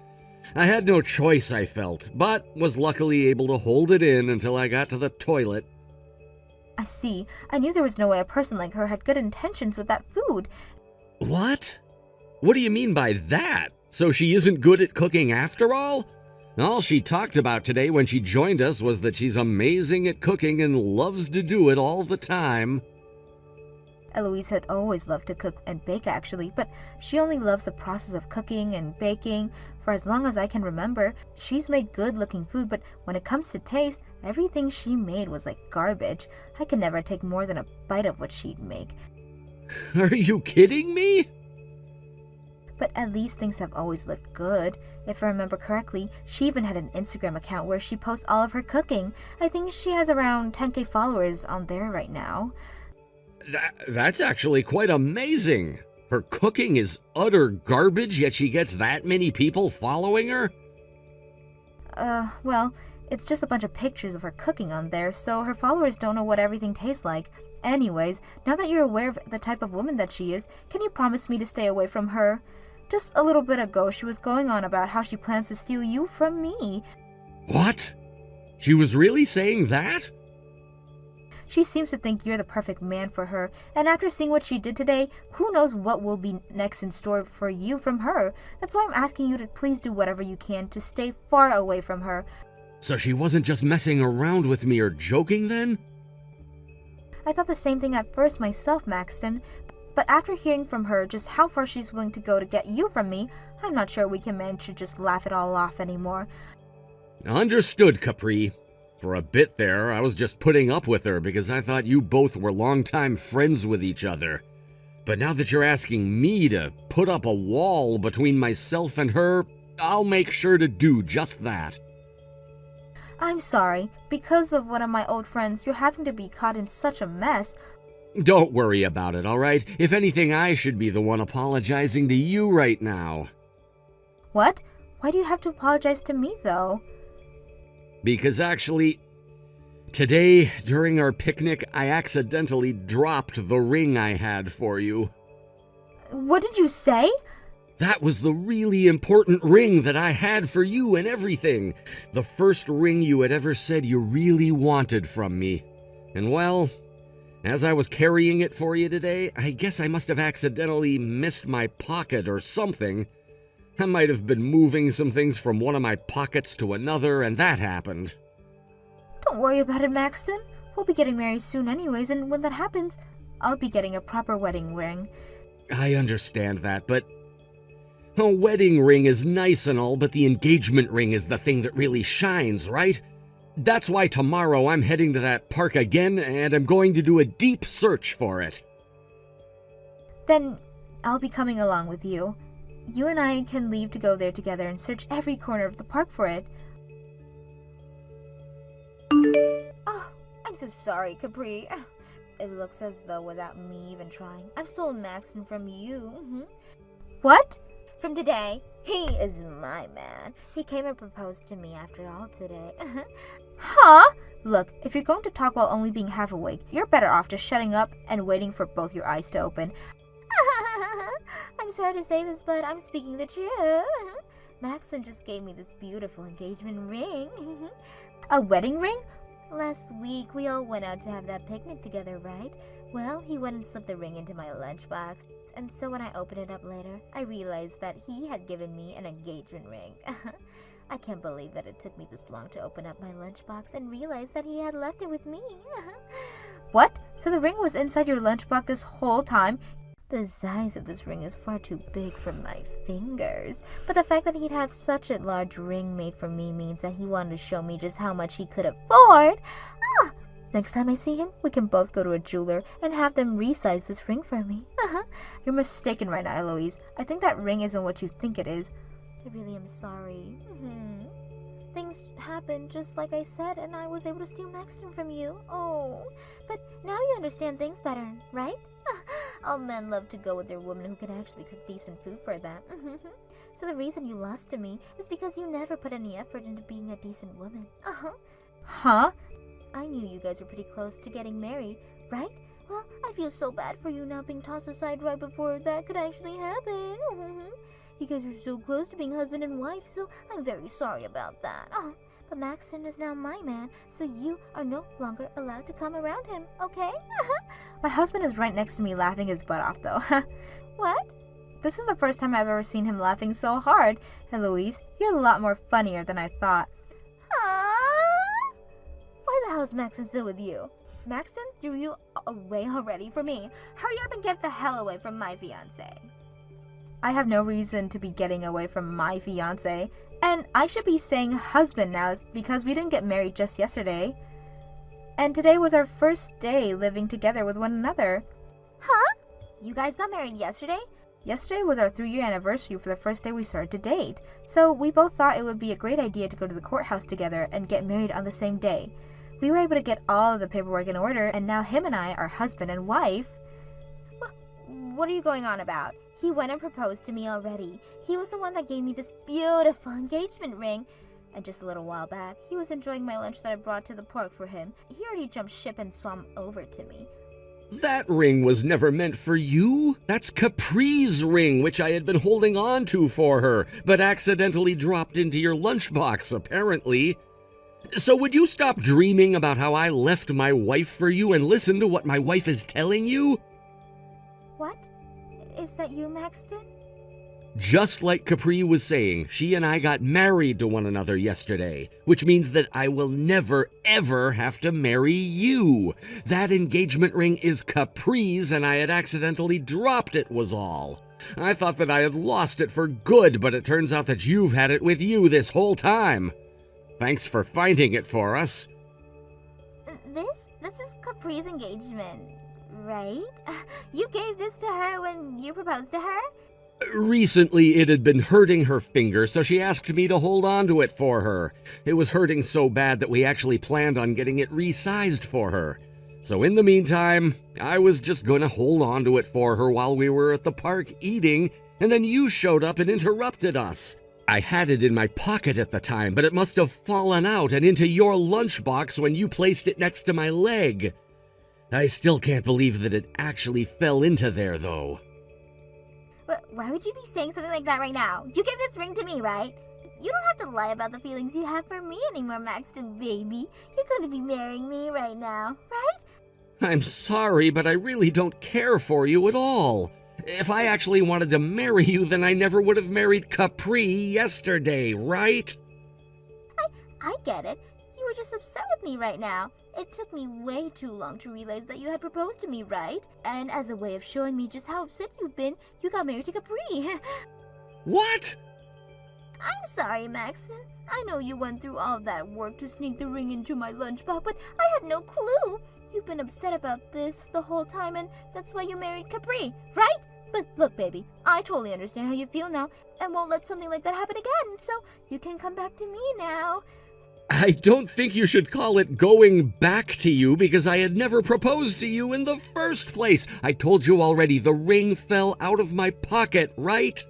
I had no choice, I felt, but was luckily able to hold it in until I got to the toilet. I see. I knew there was no way a person like her had good intentions with that food. What? What do you mean by that? So she isn't good at cooking after all? All she talked about today when she joined us was that she's amazing at cooking and loves to do it all the time. Eloise had always loved to cook and bake actually, but she only loves the process of cooking and baking. For as long as I can remember, she's made good looking food, but when it comes to taste, everything she made was like garbage. I could never take more than a bite of what she'd make. Are you kidding me? But at least things have always looked good. If I remember correctly, she even had an Instagram account where she posts all of her cooking. I think she has around 10k followers on there right now. That's actually quite amazing. Her cooking is utter garbage, yet she gets that many people following her? Well, it's just a bunch of pictures of her cooking on there, so her followers don't know what everything tastes like. Anyways, now that you're aware of the type of woman that she is, can you promise me to stay away from her? Just a little bit ago, she was going on about how she plans to steal you from me. What? She was really saying that? She seems to think you're the perfect man for her, and after seeing what she did today, who knows what will be next in store for you from her. That's why I'm asking you to please do whatever you can to stay far away from her. So she wasn't just messing around with me or joking then? I thought the same thing at first myself, Maxton, but after hearing from her just how far she's willing to go to get you from me, I'm not sure we can manage to just laugh it all off anymore. Understood, Capri. For a bit there, I was just putting up with her because I thought you both were longtime friends with each other. But now that you're asking me to put up a wall between myself and her, I'll make sure to do just that. I'm sorry. Because of one of my old friends, you're having to be caught in such a mess. Don't worry about it, all right? If anything, I should be the one apologizing to you right now. What? Why do you have to apologize to me, though? Because actually, today, during our picnic, I accidentally dropped the ring I had for you. What did you say? That was the really important ring that I had for you and everything. The first ring you had ever said you really wanted from me. And well, as I was carrying it for you today, I guess I must have accidentally missed my pocket or something. I might have been moving some things from one of my pockets to another, and that happened. Don't worry about it, Maxton. We'll be getting married soon anyways, and when that happens, I'll be getting a proper wedding ring. I understand that, but a wedding ring is nice and all, but the engagement ring is the thing that really shines, right? That's why tomorrow I'm heading to that park again, and I'm going to do a deep search for it. Then I'll be coming along with you. You and I can leave to go there together and search every corner of the park for it. Oh, I'm so sorry, Capri. It looks as though without me even trying, I've stolen Maxton from you. What? From today, he is my man. He came and proposed to me after all today. Huh? Look, if you're going to talk while only being half awake, you're better off just shutting up and waiting for both your eyes to open. I'm sorry to say this, but I'm speaking the truth. Maxton just gave me this beautiful engagement ring. A wedding ring? Last week, we all went out to have that picnic together, right? Well, he went and slipped the ring into my lunchbox, and so when I opened it up later, I realized that he had given me an engagement ring. I can't believe that it took me this long to open up my lunchbox and realize that he had left it with me. What? So the ring was inside your lunchbox this whole time? The size of this ring is far too big for my fingers. But the fact that he'd have such a large ring made for me means that he wanted to show me just how much he could afford. Next time I see him, we can both go to a jeweler and have them resize this ring for me. You're mistaken right now, Eloise. I think that ring isn't what you think it is. I really am sorry. Things happened just like I said, and I was able to steal Maxton from you. Oh, but now you understand things better, right? All men love to go with their woman who can actually cook decent food for them. So the reason you lost to me is because you never put any effort into being a decent woman. Huh? I knew you guys were pretty close to getting married, right? Well, I feel so bad for you not being tossed aside right before that could actually happen. You guys were so close to being husband and wife, so I'm very sorry about that. But Maxton is now my man, so you are no longer allowed to come around him, okay? My husband is right next to me laughing his butt off, though. What? This is the first time I've ever seen him laughing so hard. Eloise, you're a lot more funnier than I thought. Why the hell is Maxton still with you? Maxton threw you away already for me. Hurry up and get the hell away from my fiance. I have no reason to be getting away from my fiance, and I should be saying husband now because we didn't get married just yesterday. And today was our first day living together with one another. Huh? You guys got married yesterday? Yesterday was our 3-year anniversary for the first day we started to date, so we both thought it would be a great idea to go to the courthouse together and get married on the same day. We were able to get all of the paperwork in order, and now him and I are husband and wife. What are you going on about? He went and proposed to me already. He was the one that gave me this beautiful engagement ring. And just a little while back, he was enjoying my lunch that I brought to the park for him. He already jumped ship and swam over to me. That ring was never meant for you. That's Capri's ring, which I had been holding on to for her, but accidentally dropped into your lunchbox, apparently. So would you stop dreaming about how I left my wife for you and listen to what my wife is telling you? What? Is that you, Maxton? Just like Capri was saying, she and I got married to one another yesterday, which means that I will never, ever have to marry you. That engagement ring is Capri's, and I had accidentally dropped it, was all. I thought that I had lost it for good, but it turns out that you've had it with you this whole time. Thanks for finding it for us. This is Capri's engagement, right? You gave this to her when you proposed to her? Recently, it had been hurting her finger, so she asked me to hold on to it for her. It was hurting so bad that we actually planned on getting it resized for her. So in the meantime, I was just gonna hold on to it for her while we were at the park eating, and then you showed up and interrupted us. I had it in my pocket at the time, but it must have fallen out and into your lunchbox when you placed it next to my leg. I still can't believe that it actually fell into there, though. Why would you be saying something like that right now? You gave this ring to me, right? You don't have to lie about the feelings you have for me anymore, Maxton, baby. You're going to be marrying me right now, right? I'm sorry, but I really don't care for you at all. If I actually wanted to marry you, then I never would have married Capri yesterday, right? I get it. You were just upset with me right now. It took me way too long to realize that you had proposed to me, right? And as a way of showing me just how upset you've been, you got married to Capri. What? I'm sorry, Maxton. I know you went through all that work to sneak the ring into my lunchbox, but I had no clue. You've been upset about this the whole time, and that's why you married Capri, right? But look, baby, I totally understand how you feel now, and won't let something like that happen again, so you can come back to me now. I don't think you should call it going back to you because I had never proposed to you in the first place. I told you already, the ring fell out of my pocket, right?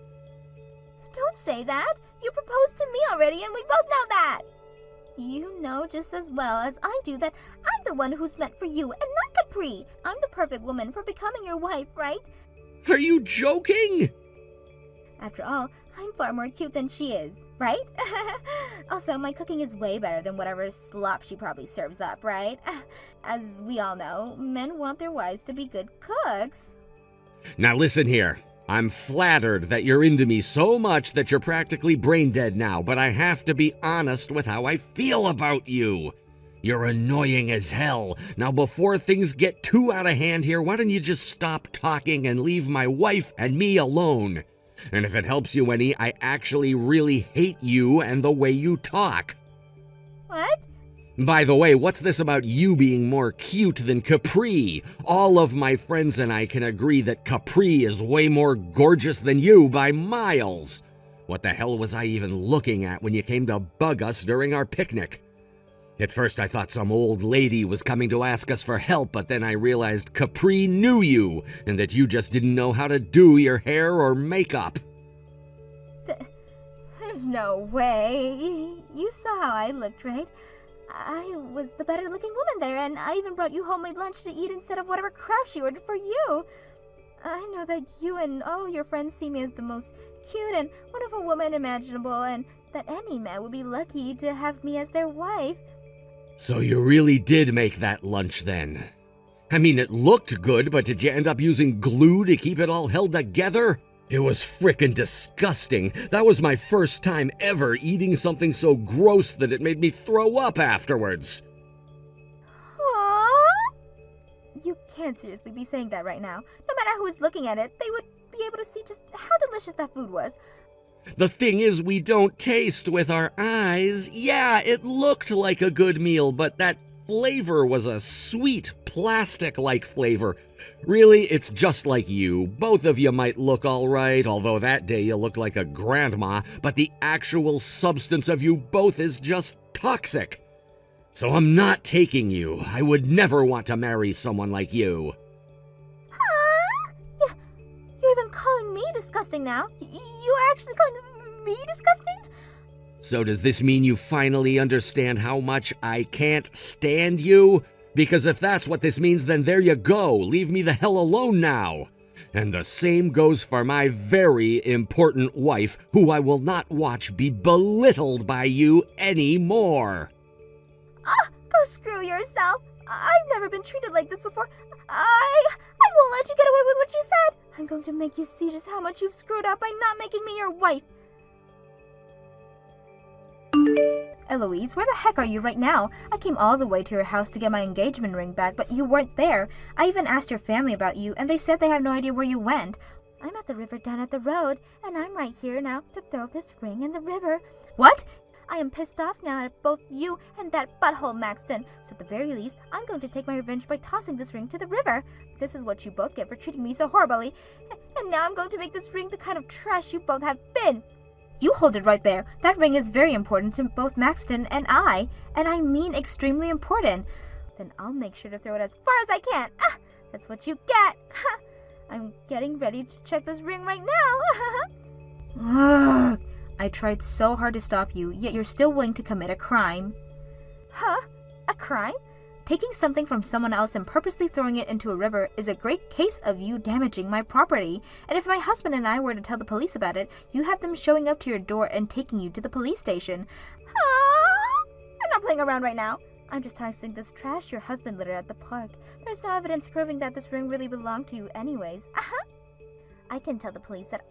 Don't say that. You proposed to me already, and we both know that. You know just as well as I do that I'm the one who's meant for you and not Capri. I'm the perfect woman for becoming your wife, right? Are you joking? After all, I'm far more cute than she is, right? Also, my cooking is way better than whatever slop she probably serves up, right? As we all know, men want their wives to be good cooks. Now listen here. I'm flattered that you're into me so much that you're practically brain dead now, but I have to be honest with how I feel about you. You're annoying as hell. Now before things get too out of hand here, why don't you just stop talking and leave my wife and me alone? And if it helps you any, I actually really hate you and the way you talk. What? By the way, what's this about you being more cute than Capri? All of my friends and I can agree that Capri is way more gorgeous than you by miles. What the hell was I even looking at when you came to bug us during our picnic? At first I thought some old lady was coming to ask us for help, but then I realized Capri knew you, and that you just didn't know how to do your hair or makeup. There's no way. You saw how I looked, right? I was the better looking woman there, and I even brought you homemade lunch to eat instead of whatever crap she ordered for you. I know that you and all your friends see me as the most cute and wonderful woman imaginable, and that any man would be lucky to have me as their wife. So you really did make that lunch then? I mean, it looked good, but did you end up using glue to keep it all held together? It was frickin' disgusting. That was my first time ever eating something so gross that it made me throw up afterwards. Aww. You can't seriously be saying that right now. No matter who is looking at it, they would be able to see just how delicious that food was. The thing is, we don't taste with our eyes. Yeah, it looked like a good meal, but that flavor was a sweet, plastic-like flavor. Really, it's just like you. Both of you might look all right, although that day you looked like a grandma, but the actual substance of you both is just toxic. So I'm not taking you. I would never want to marry someone like you. Huh? You're even calling me disgusting now? You are actually calling me disgusting? So does this mean you finally understand how much I can't stand you? Because if that's what this means, then there you go. Leave me the hell alone now. And the same goes for my very important wife, who I will not watch be belittled by you anymore. Go screw yourself. I've never been treated like this before. I won't let you get away with what you said. I'm going to make you see just how much you've screwed up by not making me your wife. Eloise, where the heck are you right now? I came all the way to your house to get my engagement ring back, but you weren't there. I even asked your family about you, and they said they have no idea where you went. I'm at the river down at the road, and I'm right here now to throw this ring in the river. What? I am pissed off now at both you and that butthole Maxton, so at the very least, I'm going to take my revenge by tossing this ring to the river. This is what you both get for treating me so horribly, and now I'm going to make this ring the kind of trash you both have been. You hold it right there. That ring is very important to both Maxton and I mean extremely important. Then I'll make sure to throw it as far as I can. That's what you get. I'm getting ready to check this ring right now. I tried so hard to stop you, yet you're still willing to commit a crime. Huh? A crime? Taking something from someone else and purposely throwing it into a river is a great case of you damaging my property. And if my husband and I were to tell the police about it, you have them showing up to your door and taking you to the police station. I'm not playing around right now. I'm just tossing this trash your husband littered at the park. There's no evidence proving that this ring really belonged to you anyways. I can tell the police that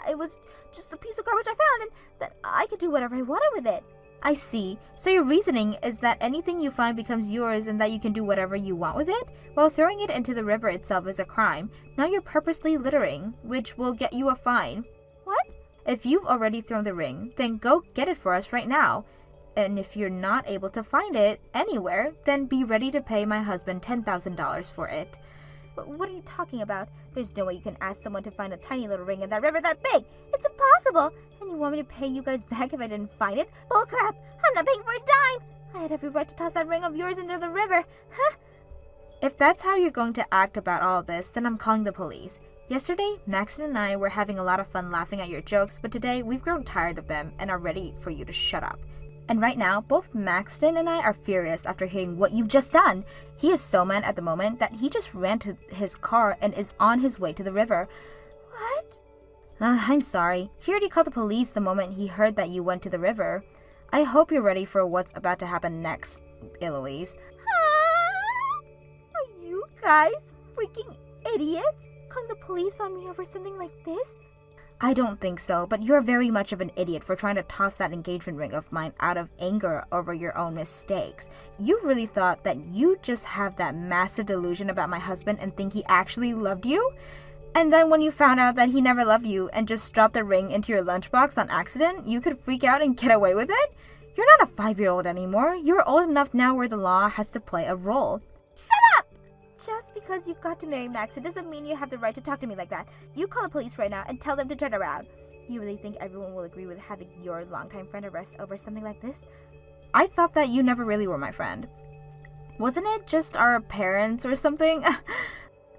it was just a piece of garbage I found and that I could do whatever I wanted with it. I see. So your reasoning is that anything you find becomes yours and that you can do whatever you want with it? While throwing it into the river itself is a crime. Now you're purposely littering, which will get you a fine. What? If you've already thrown the ring, then go get it for us right now. And if you're not able to find it anywhere, then be ready to pay my husband $10,000 for it. What are you talking about? There's no way you can ask someone to find a tiny little ring in that river that big. It's impossible. And you want me to pay you guys back if I didn't find it? Bullcrap. I'm not paying for a dime. I had every right to toss that ring of yours into the river. If that's how you're going to act about all this, then I'm calling the police. Yesterday, Maxton and I were having a lot of fun laughing at your jokes, but today we've grown tired of them and are ready for you to shut up. And right now, both Maxton and I are furious after hearing what you've just done. He is so mad at the moment that he just ran to his car and is on his way to the river. What? I'm sorry. He already called the police the moment he heard that you went to the river. I hope you're ready for what's about to happen next, Eloise. Are you guys freaking idiots? Calling the police on me over something like this? I don't think so, but you're very much of an idiot for trying to toss that engagement ring of mine out of anger over your own mistakes. You really thought that you just have that massive delusion about my husband and think he actually loved you? And then when you found out that he never loved you and just dropped the ring into your lunchbox on accident, you could freak out and get away with it? You're not a 5-year-old anymore. You're old enough now where the law has to play a role. Shut up! Just because you got to marry Max, it doesn't mean you have the right to talk to me like that. You call the police right now and tell them to turn around. You really think everyone will agree with having your longtime friend arrested over something like this? I thought that you never really were my friend. Wasn't it just our parents or something?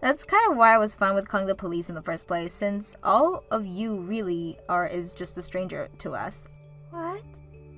That's kind of why I was fine with calling the police in the first place, since all of you really are is just a stranger to us. What?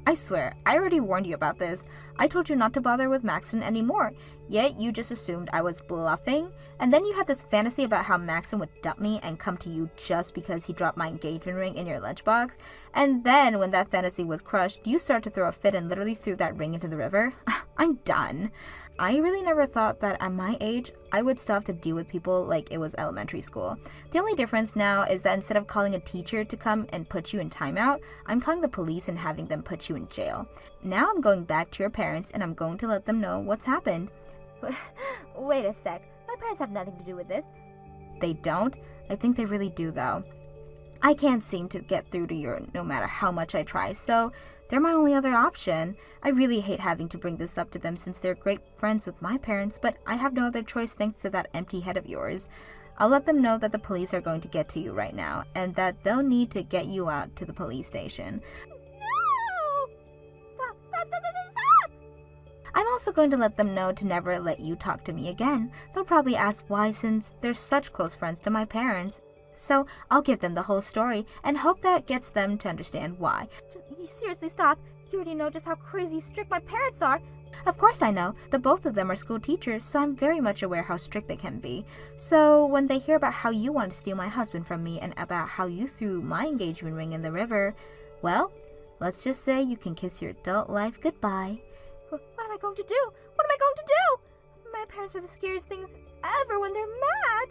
I swear, I already warned you about this. I told you not to bother with Maxon anymore, yet you just assumed I was bluffing, and then you had this fantasy about how Maxon would dump me and come to you just because he dropped my engagement ring in your lunchbox, and then when that fantasy was crushed, you started to throw a fit and literally threw that ring into the river. I'm done. I really never thought that at my age, I would still have to deal with people like it was elementary school. The only difference now is that instead of calling a teacher to come and put you in timeout, I'm calling the police and having them put you in jail. Now I'm going back to your parents and I'm going to let them know what's happened. Wait a sec. My parents have nothing to do with this. They don't? I think they really do though. I can't seem to get through to you no matter how much I try, so they're my only other option. I really hate having to bring this up to them since they're great friends with my parents, but I have no other choice thanks to that empty head of yours. I'll let them know that the police are going to get to you right now, and that they'll need to get you out to the police station. No! Stop! I'm also going to let them know to never let you talk to me again. They'll probably ask why since they're such close friends to my parents. So I'll give them the whole story and hope that gets them to understand why. You seriously stop. You already know just how crazy strict my parents are. Of course I know. The both of them are school teachers, so I'm very much aware how strict they can be. So when they hear about how you want to steal my husband from me and about how you threw my engagement ring in the river, well, let's just say you can kiss your adult life goodbye. What am I going to do? What am I going to do? My parents are the scariest things ever when they're mad.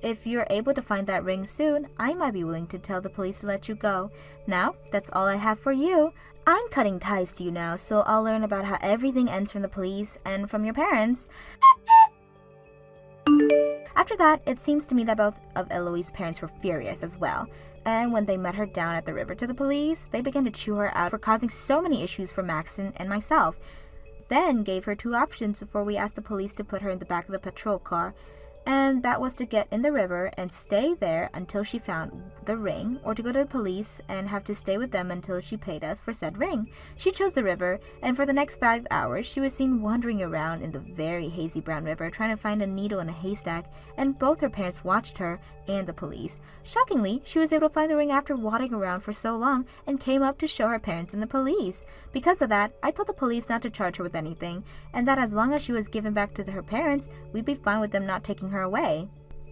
If you're able to find that ring soon, I might be willing to tell the police to let you go. Now, that's all I have for you. I'm cutting ties to you now, so I'll learn about how everything ends from the police and from your parents. After that, it seems to me that both of Eloise's parents were furious as well. And when they met her down at the river to the police, they began to chew her out for causing so many issues for Maxon and myself. Then gave her two options before we asked the police to put her in the back of the patrol car. And that was to get in the river and stay there until she found the ring, or to go to the police and have to stay with them until she paid us for said ring. She chose the river, and for the next 5 hours she was seen wandering around in the very hazy brown river trying to find a needle in a haystack, and both her parents watched her and the police. Shockingly, she was able to find the ring after wandering around for so long and came up to show her parents and the police. Because of that, I told the police not to charge her with anything, and that as long as she was given back to her parents, we'd be fine with them not taking her away.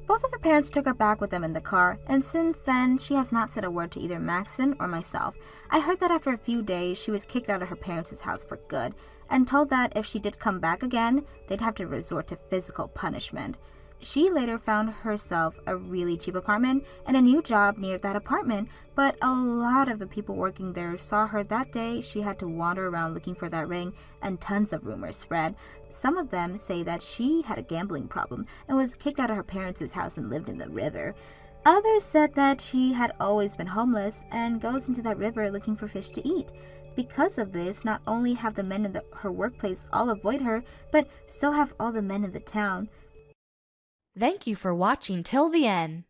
Both of her parents took her back with them in the car, and since then, she has not said a word to either Maxon or myself. I heard that after a few days, she was kicked out of her parents' house for good, and told that if she did come back again, they'd have to resort to physical punishment. She later found herself a really cheap apartment and a new job near that apartment, but a lot of the people working there saw her that day. She had to wander around looking for that ring, and tons of rumors spread. Some of them say that she had a gambling problem and was kicked out of her parents' house and lived in the river. Others said that she had always been homeless and goes into that river looking for fish to eat. Because of this, not only have the men in her workplace all avoid her, but so have all the men in the town. Thank you for watching till the end.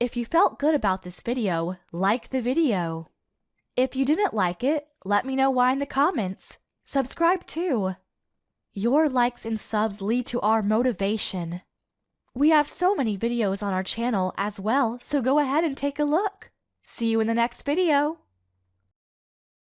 If you felt good about this video, like the video. If you didn't like it, let me know why in the comments. Subscribe too. Your likes and subs lead to our motivation. We have so many videos on our channel as well, so go ahead and take a look. See you in the next video.